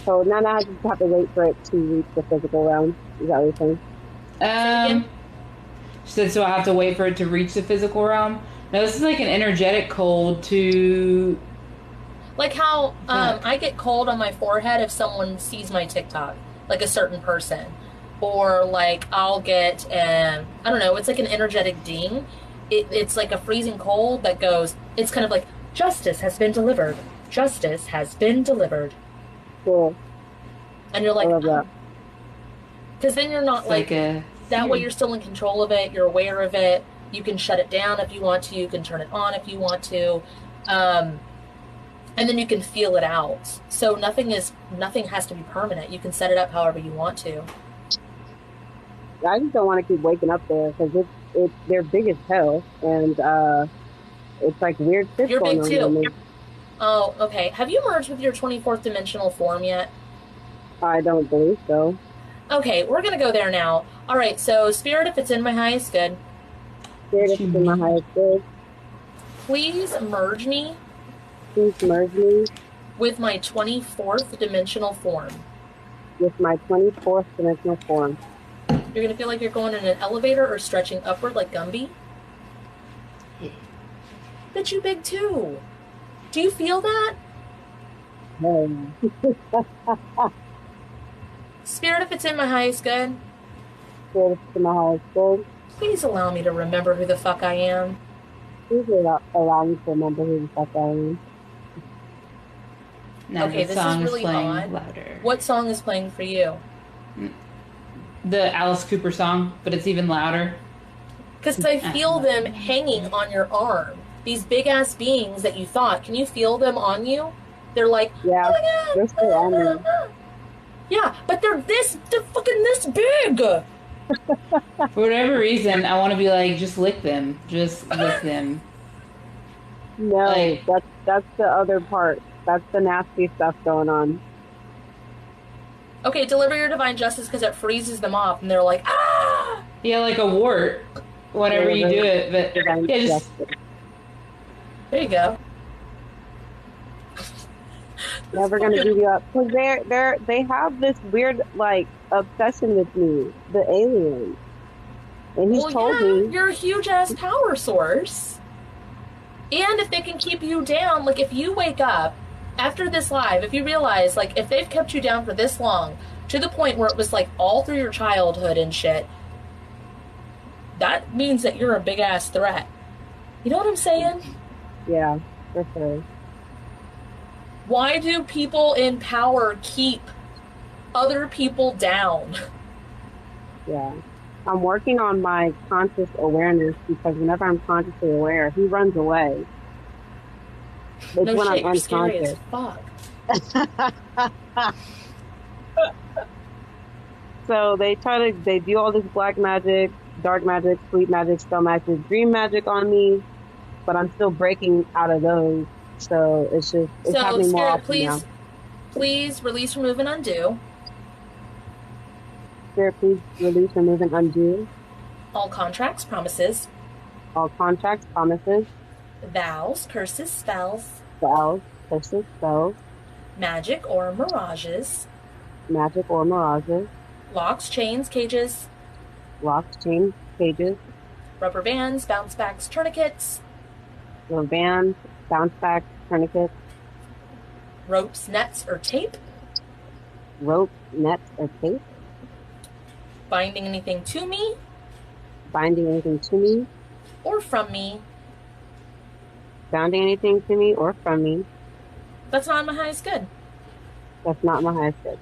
so now I just have to wait for it to reach the physical realm. Is that what you're saying? So I have to wait for it to reach the physical realm? No, this is like an energetic cold to... Like how I get cold on my forehead if someone sees my TikTok, like a certain person. Or like I'll get, I don't know, it's like an energetic ding. It's like a freezing cold that goes, it's kind of like, justice has been delivered. Justice has been delivered. Cool. And you're like, I love that. Because then you're not like that way you're still in control of it, you're aware of it, you can shut it down if you want to, you can turn it on if you want to, and then you can feel it out. So nothing has to be permanent. You can set it up however you want to. I just don't want to keep waking up there because they're big as hell, and it's like weird shit going on. You're big too. Oh, okay. Have you merged with your 24th dimensional form yet? I don't believe so. Okay, we're going to go there now. All right, so Spirit, if it's in my highest good. Spirit, if it's in my highest good. Please merge me. Please merge me. With my 24th dimensional form. With my 24th dimensional form. You're going to feel like you're going in an elevator or stretching upward like Gumby. But you big too. Do you feel that? Spirit, if it's in my highest good. Spirit, if it's in my highest good. Please allow me to remember who the fuck I am. Please allow me to remember who the fuck I am. Now okay, this is really odd. Louder. What song is playing for you? The Alice Cooper song, but it's even louder. Because I feel them hanging on your arm. These big ass beings that you thought, can you feel them on you? They're like, yeah, oh my God, they're still on me. Yeah, but they're fucking this big. For whatever reason, I want to be like, just lick them. Just lick them. No, Like, that's the other part. That's the nasty stuff going on. Okay, deliver your divine justice because it freezes them off, and they're like, ah! yeah, like a wart whenever you do it. But Divine yeah, just justice. There you go. Never gonna give you up because they have this weird like obsession with me, the aliens, and he's Well, told yeah, me. you're a huge ass power source. And if they can keep you down, like if you wake up after this live, if you realize, like, if they've kept you down for this long, to the point where it was like all through your childhood and shit, that means that you're a big ass threat. You know what I'm saying? Yeah, for sure. Why do people in power keep other people down? Yeah. I'm working on my conscious awareness because whenever I'm consciously aware, he runs away. It's No when shit, I'm you're scary as unconscious. fuck. So they do all this black magic, dark magic, sleep magic, spell magic, dream magic on me, but I'm still breaking out of those. So it's So, happening more Spirit, often now. please release, remove, and undo Spirit, please release, remove, and undo all contracts, promises, all contracts, promises, vows, curses, spells, spells, curses, spells, magic or mirages, magic or mirages, locks, chains, cages, locks, chains, cages, rubber bands, bounce backs, tourniquets, little bands, bounce back, tourniquets, ropes, nets, or tape, rope, nets, or tape, binding anything to me binding anything to me, or from me bounding anything to me or from me. that's not my highest good. That's not my highest good.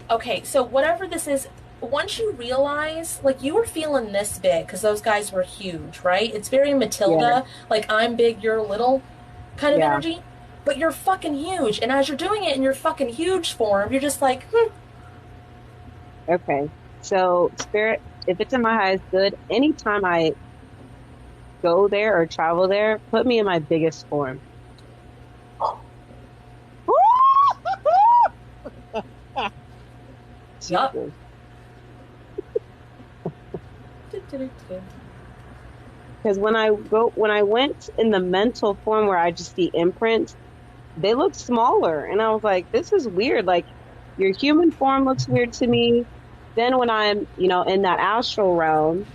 Okay, so whatever this is, once you realize, like, you were feeling this big because those guys were huge, right? It's very Matilda, like, I'm big, you're little kind of Yeah. energy, but you're fucking huge. And as you're doing it in your fucking huge form, you're just like, Okay. So, spirit, if it's in my highest good, anytime I go there or travel there, put me in my biggest form. Yup. Jesus. Because when I went in the mental form where I just see imprints, they look smaller, and I was like, this is weird. Like, your human form looks weird to me. Then when I'm, in that astral realm,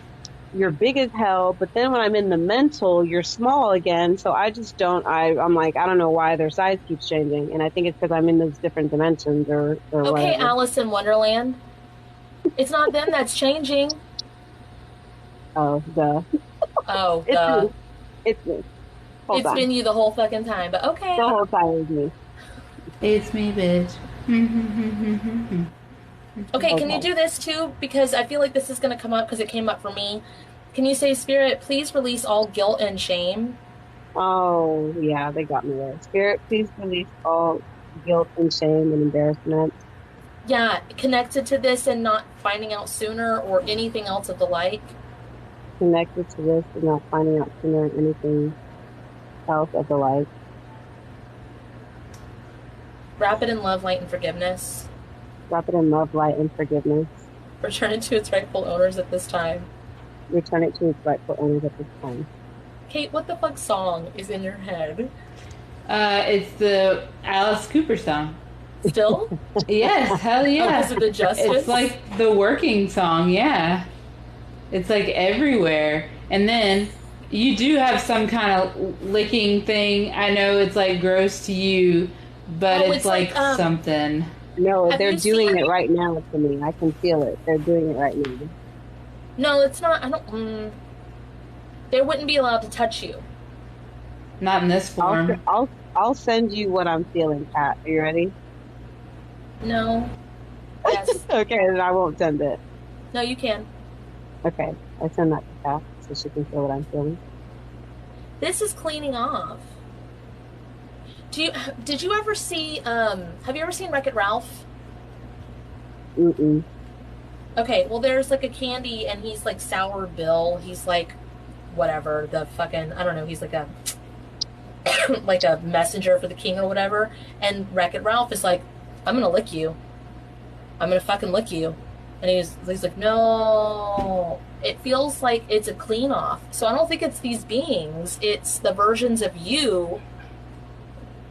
you're big as hell. But then when I'm in the mental, you're small again. So I just don't. I'm like, I don't know why their size keeps changing, and I think it's because I'm in those different dimensions or Okay, whatever. Alice in Wonderland. It's not them that's changing. Oh, duh. Oh, It's duh. me. It's me. Hold It's on. been you the whole fucking time, but okay. The whole time it was me. it's me, bitch. Okay, can you Okay. do this too? Because I feel like this is going to come up because it came up for me. Can you say, Spirit, please release all guilt and shame? Oh, yeah, they got me there. Spirit, please release all guilt and shame and embarrassment Yeah, connected to this and not finding out sooner or anything else of the like. connected to this and not finding out sooner anything else of the like. Wrap it in love, light, and forgiveness. Wrap it in love, light, and forgiveness. Return it to its rightful owners at this time. Return it to its rightful owners at this time. Kate, what the fuck song is in your head? It's the Alice Cooper song. Still? Yes, hell Oh, yeah. because of the justice? It's like the working song, yeah. It's like everywhere. And then you do have some kind of licking thing. I know it's like gross to you, but Oh, it's it's like, something. No, Have they're you doing seen- it right now to me. I can feel it. They're doing it right now. No, it's not. I don't. They wouldn't be allowed to touch you. Not in this form. I'll send you what I'm feeling, Pat. Are you ready? No. Yes. Okay, then I won't send it. No, you can. Okay, I send that to Pat so she can feel what I'm feeling. This is cleaning off. Did you ever see, have you ever seen Wreck-It Ralph? Mm-mm. Okay, well, there's like a candy and he's like Sour Bill. He's like whatever, the fucking, I don't know, he's like a like a messenger for the king or whatever, and Wreck-It Ralph is like, I'm gonna lick you. I'm gonna fucking lick you. And he's like, no. It feels like it's a clean off. So I don't think it's these beings, it's the versions of you.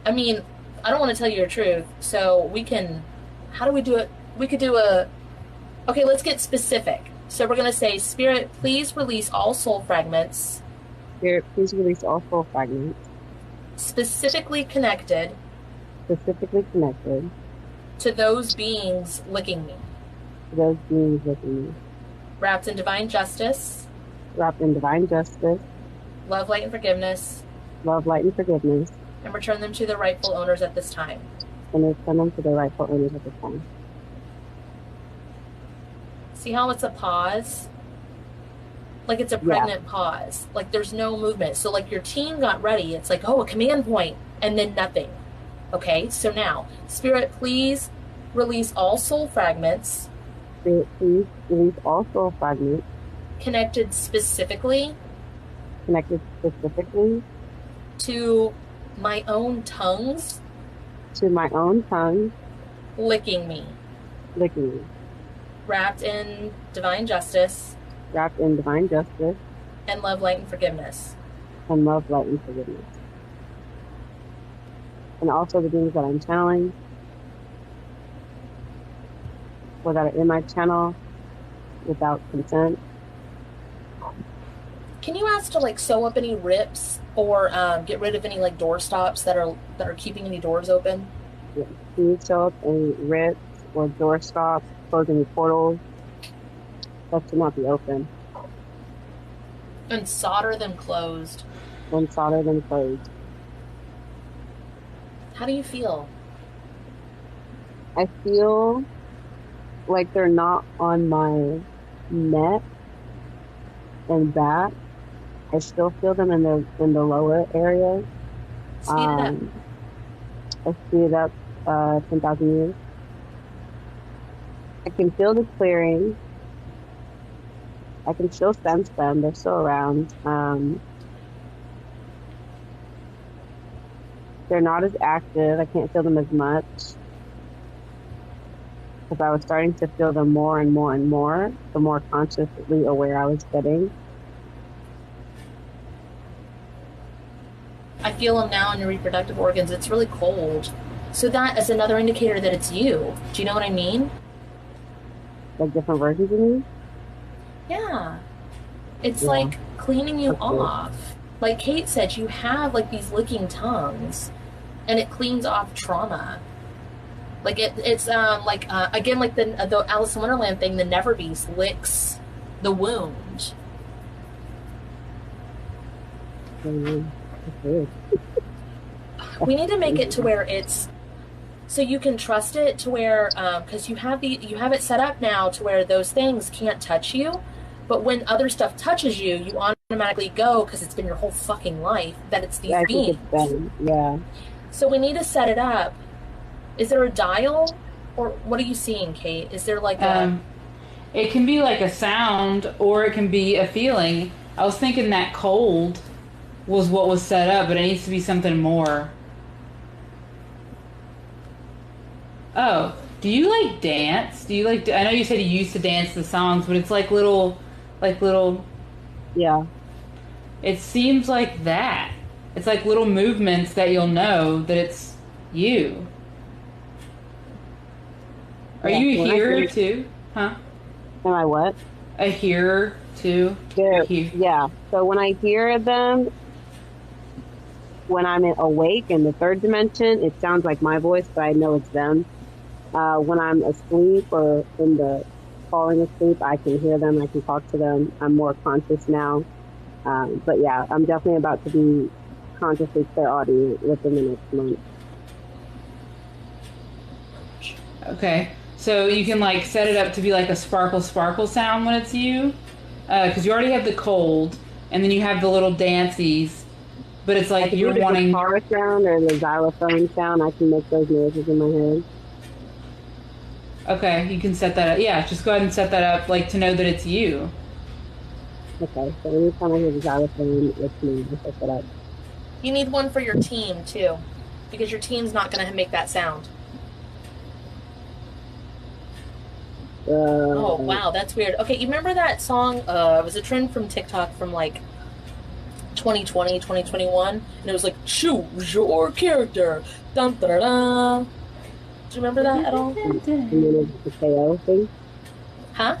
I mean, I don't want to tell you the truth, so we can, how do we do it? We could do okay, let's get specific. So we're gonna say, Spirit, please release all soul fragments. Spirit, please release all soul fragments. Specifically connected. Specifically connected. To those beings licking me. To those beings licking me. Wrapped in divine justice. Wrapped in divine justice. Love, light, and forgiveness. Love, light, and forgiveness. And return them to their rightful owners at this time. And return them to their rightful owners at this time. See how it's a pause? Like it's a pregnant pause. Like there's no movement. So like your team got ready. It's like, oh, a command point, and then nothing. Okay, so now, Spirit, please release all soul fragments. Spirit, please release all soul fragments. Connected specifically. Connected specifically. To my own tongues. To my own tongue. Licking me. Licking me. Wrapped in divine justice. Wrapped in divine justice. And love, light, and forgiveness. And love, light, and forgiveness. And also the beings that I'm channeling, or that are in my channel without consent. Can you ask to like sew up any rips or get rid of any like door stops that are keeping any doors open? Yeah. Can you sew up any rips or door stops, close any portals that should not be open? And solder them closed. And solder them closed. How do you feel? I feel like they're not on my neck and back. I still feel them in the lower area. Speed it up. I speed it up 10,000 years. I can feel the clearing. I can still sense them. They're still around. They're not as active. I can't feel them as much. Because I was starting to feel them more and more and more, the more consciously aware I was getting. I feel them now in your reproductive organs. It's really cold. So that is another indicator that it's you. Do you know what I mean? Like different versions of me? Yeah. It's like cleaning you off. Like Kate said, you have like these licking tongues, and it cleans off trauma. Like it's again, like the Alice in Wonderland thing, the Never Beast licks the wound. We need to make it to where it's so you can trust it, to where because you have it set up now to where those things can't touch you, but when other stuff touches you, you automatically go, because it's been your whole fucking life, that it's these beings. Yeah. So we need to set it up. Is there a dial, or what are you seeing, Kate? Is there like a? It can be like a sound, or it can be a feeling. I was thinking that cold was what was set up, but it needs to be something more. Oh, do you like dance? Do you like? I know you said you used to dance the songs, but it's like little. Yeah. It seems like that. It's like little movements that you'll know that it's you. Are you a hearer too? Huh? Am I what? A hearer too? Yeah. So when I hear them, when I'm awake in the third dimension, it sounds like my voice, but I know it's them. When I'm asleep or in the falling asleep, I can hear them. I can talk to them. I'm more conscious now. But yeah, I'm definitely about to be consciously clairaudient within the next month. Okay. So you can like set it up to be like a sparkle sound when it's you, because you already have the cold, and then you have the little dancies, but it's like you're wanting the guitar sound or the xylophone sound. I can make those noises in my head. Okay, you can set that up. Yeah, just go ahead and set that up, like to know that it's you. Okay, so anytime I hear the xylophone, it's me. Just look it up. You need one for your team too, because your team's not going to make that sound. Oh wow, that's weird. Okay, you remember that song? It was a trend from TikTok from like 2020, 2021, and it was like choose your character. Dun, dun, dun, dun. Do you remember that at all? And then it's the KO thing. Huh?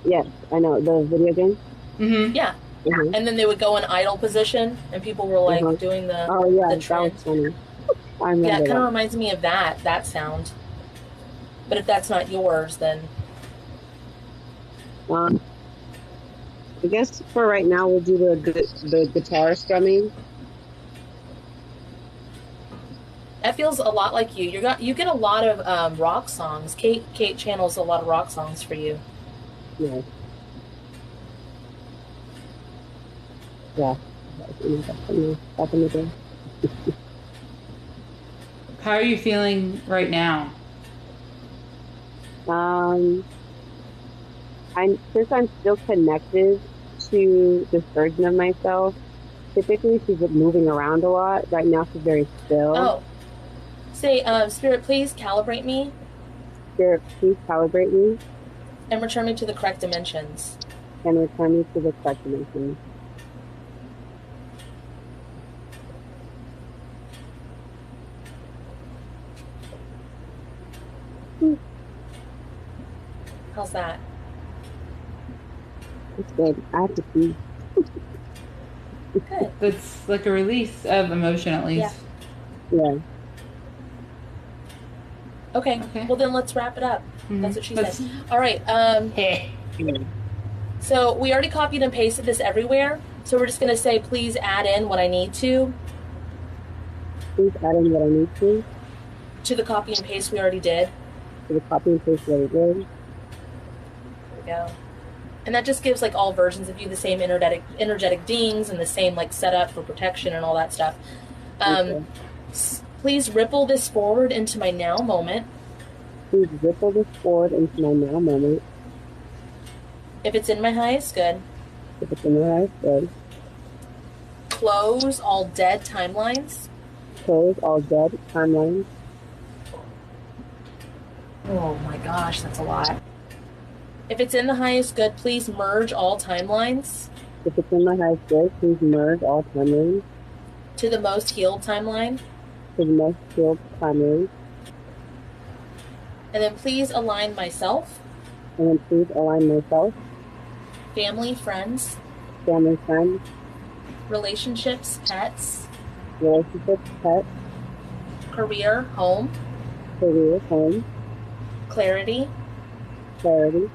Yes, I know the video game. Mm-hmm. Yeah. Mhm. And then they would go in idle position, and people were like Mhm. doing the Oh yeah, the that trend. was funny. I Yeah, remember it kind of that. reminds me of that sound. But if that's not yours, then I guess for right now we'll do the guitar strumming. that feels a lot like you. You get a lot of rock songs. Kate channels a lot of rock songs for you. Yeah, yeah. Back in the day. How are you feeling right now? Since I'm still connected to this version of myself. Typically, she's moving around a lot. Right now, she's very still. Oh, say, Spirit, please calibrate me Spirit, please calibrate me and return me to the correct dimensions. and return me to the correct dimension. How's that? It's good. I have to pee. Good. That's like a release of emotion, at least. Yeah. Okay. Okay. Well, then let's wrap it up. Mhm. That's what she Let's- said. All right. Hey. Yeah. So we already copied and pasted this everywhere. So we're just going to say, please add in what I need to Please add in what I need the copy and paste we already did. to the copy and paste that I did. There we go. And that just gives like all versions of you the same energetic dings and the same like setup for protection and all that stuff. Okay. Please ripple this forward into my now moment. Please ripple this forward into my now moment. If it's in my highest good, If it's in the right good. close all dead timelines. Close all dead timelines. Oh my gosh, that's a lot. If it's in the highest good, please merge all timelines If it's in my highest good, please merge all timelines to the most healed timeline. to the most healed timeline. And then please align myself, And then please align myself, family, friends, family, friends, relationships, pets, relationships, pets, career, home, career, home, clarity, clarity,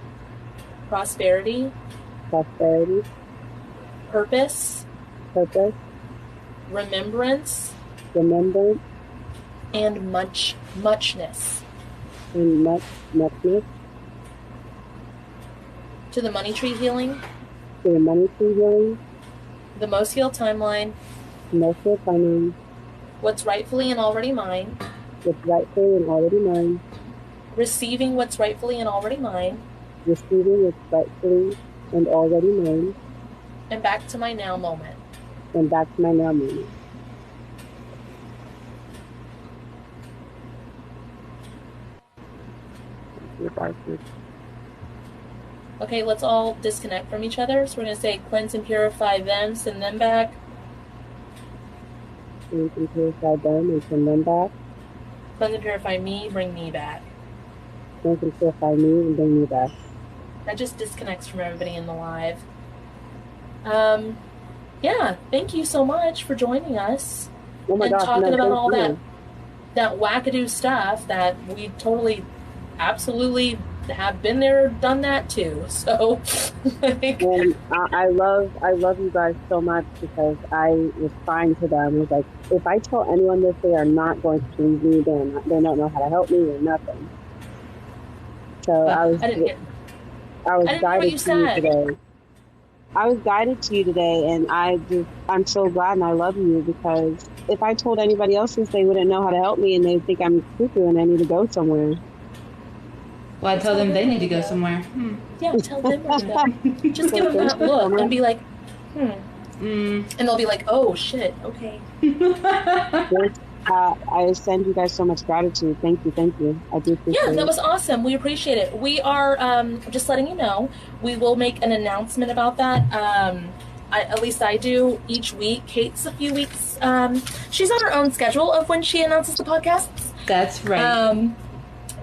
prosperity, prosperity, purpose, purpose, remembrance, remembrance, and muchness. and muchness. To the money tree healing, To the money tree healing, the most healed timeline, most healed timeline, what's rightfully and already mine, what's rightfully and already mine, receiving what's rightfully and already mine, receiving what's rightfully and already mine, and back to my now moment. and back to my now moment. Okay, let's all disconnect from each other. So we're going to say cleanse and purify them, send them back. And you can purify them and send them back. Cleanse and purify me, bring me back. And you can purify me and bring me back. That just disconnects from everybody in the live. Yeah, thank you so much for joining us Oh my and gosh, talking no, about thank all you. that wackadoo stuff that we totally, absolutely have been there, done that too. So, like, And I love you guys so much because I was crying to them. I was like, if I tell anyone this, they are not going to believe me. They don't know how to help me or nothing. So I was I didn't get. I was I didn't hear what guided you to you said. today. I was guided to you today, and I'm so glad and I love you because if I told anybody else this, they wouldn't know how to help me and they'd think I'm cuckoo and I need to go somewhere. Well, I tell them they need to go somewhere. Yeah, tell them where to go. Just give them that look and be like, And they'll be like, oh shit, okay. I send you guys so much gratitude. Thank you, thank you. I do appreciate Yeah, it. that was awesome. We appreciate it. We are just letting you know. We will make an announcement about that. At least I do each week. Kate's a few weeks. She's on her own schedule of when she announces the podcasts. That's right.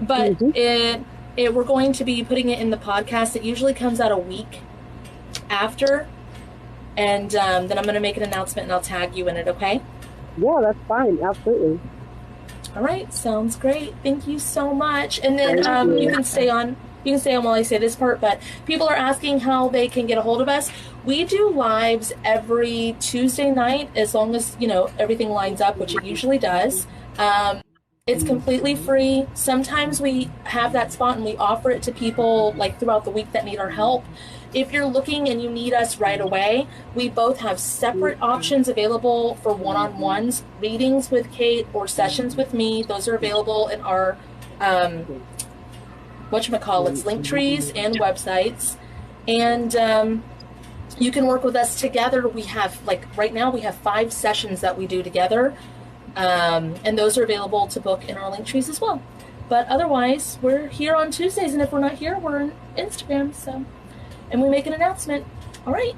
But we're going to be putting it in the podcast. It usually comes out a week after, and then I'm going to make an announcement and I'll tag you in it. Okay? Yeah, that's fine. Absolutely. All right, sounds great. Thank you so much. And then Thank you. you can stay on. You can stay on while I say this part. But people are asking how they can get a hold of us. We do lives every Tuesday night, as long as everything lines up, which it usually does. It's completely free. Sometimes we have that spot and we offer it to people like throughout the week that need our help. If you're looking and you need us right away, we both have separate options available for one-on-ones, readings with Kate or sessions with me. Those are available in our whatchamacallits, link trees and websites. And you can work with us together. We have, right now, we have 5 sessions that we do together. And those are available to book in our link trees as well. But otherwise, we're here on Tuesdays, and if we're not here, we're on Instagram. And we make an announcement. All right.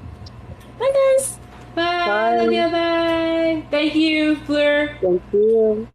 Bye, guys. Bye. Love you. Bye. Thank you, Fleur. Thank you.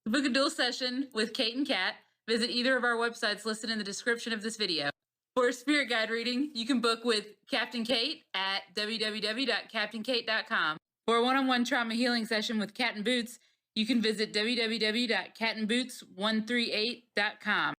To book a dual session with Kate and Kat, visit either of our websites listed in the description of this video. For a spirit guide reading, you can book with Captain Kate at www.captainkate.com. For a one-on-one trauma healing session with Cat and Boots, you can visit www.catandboots138.com.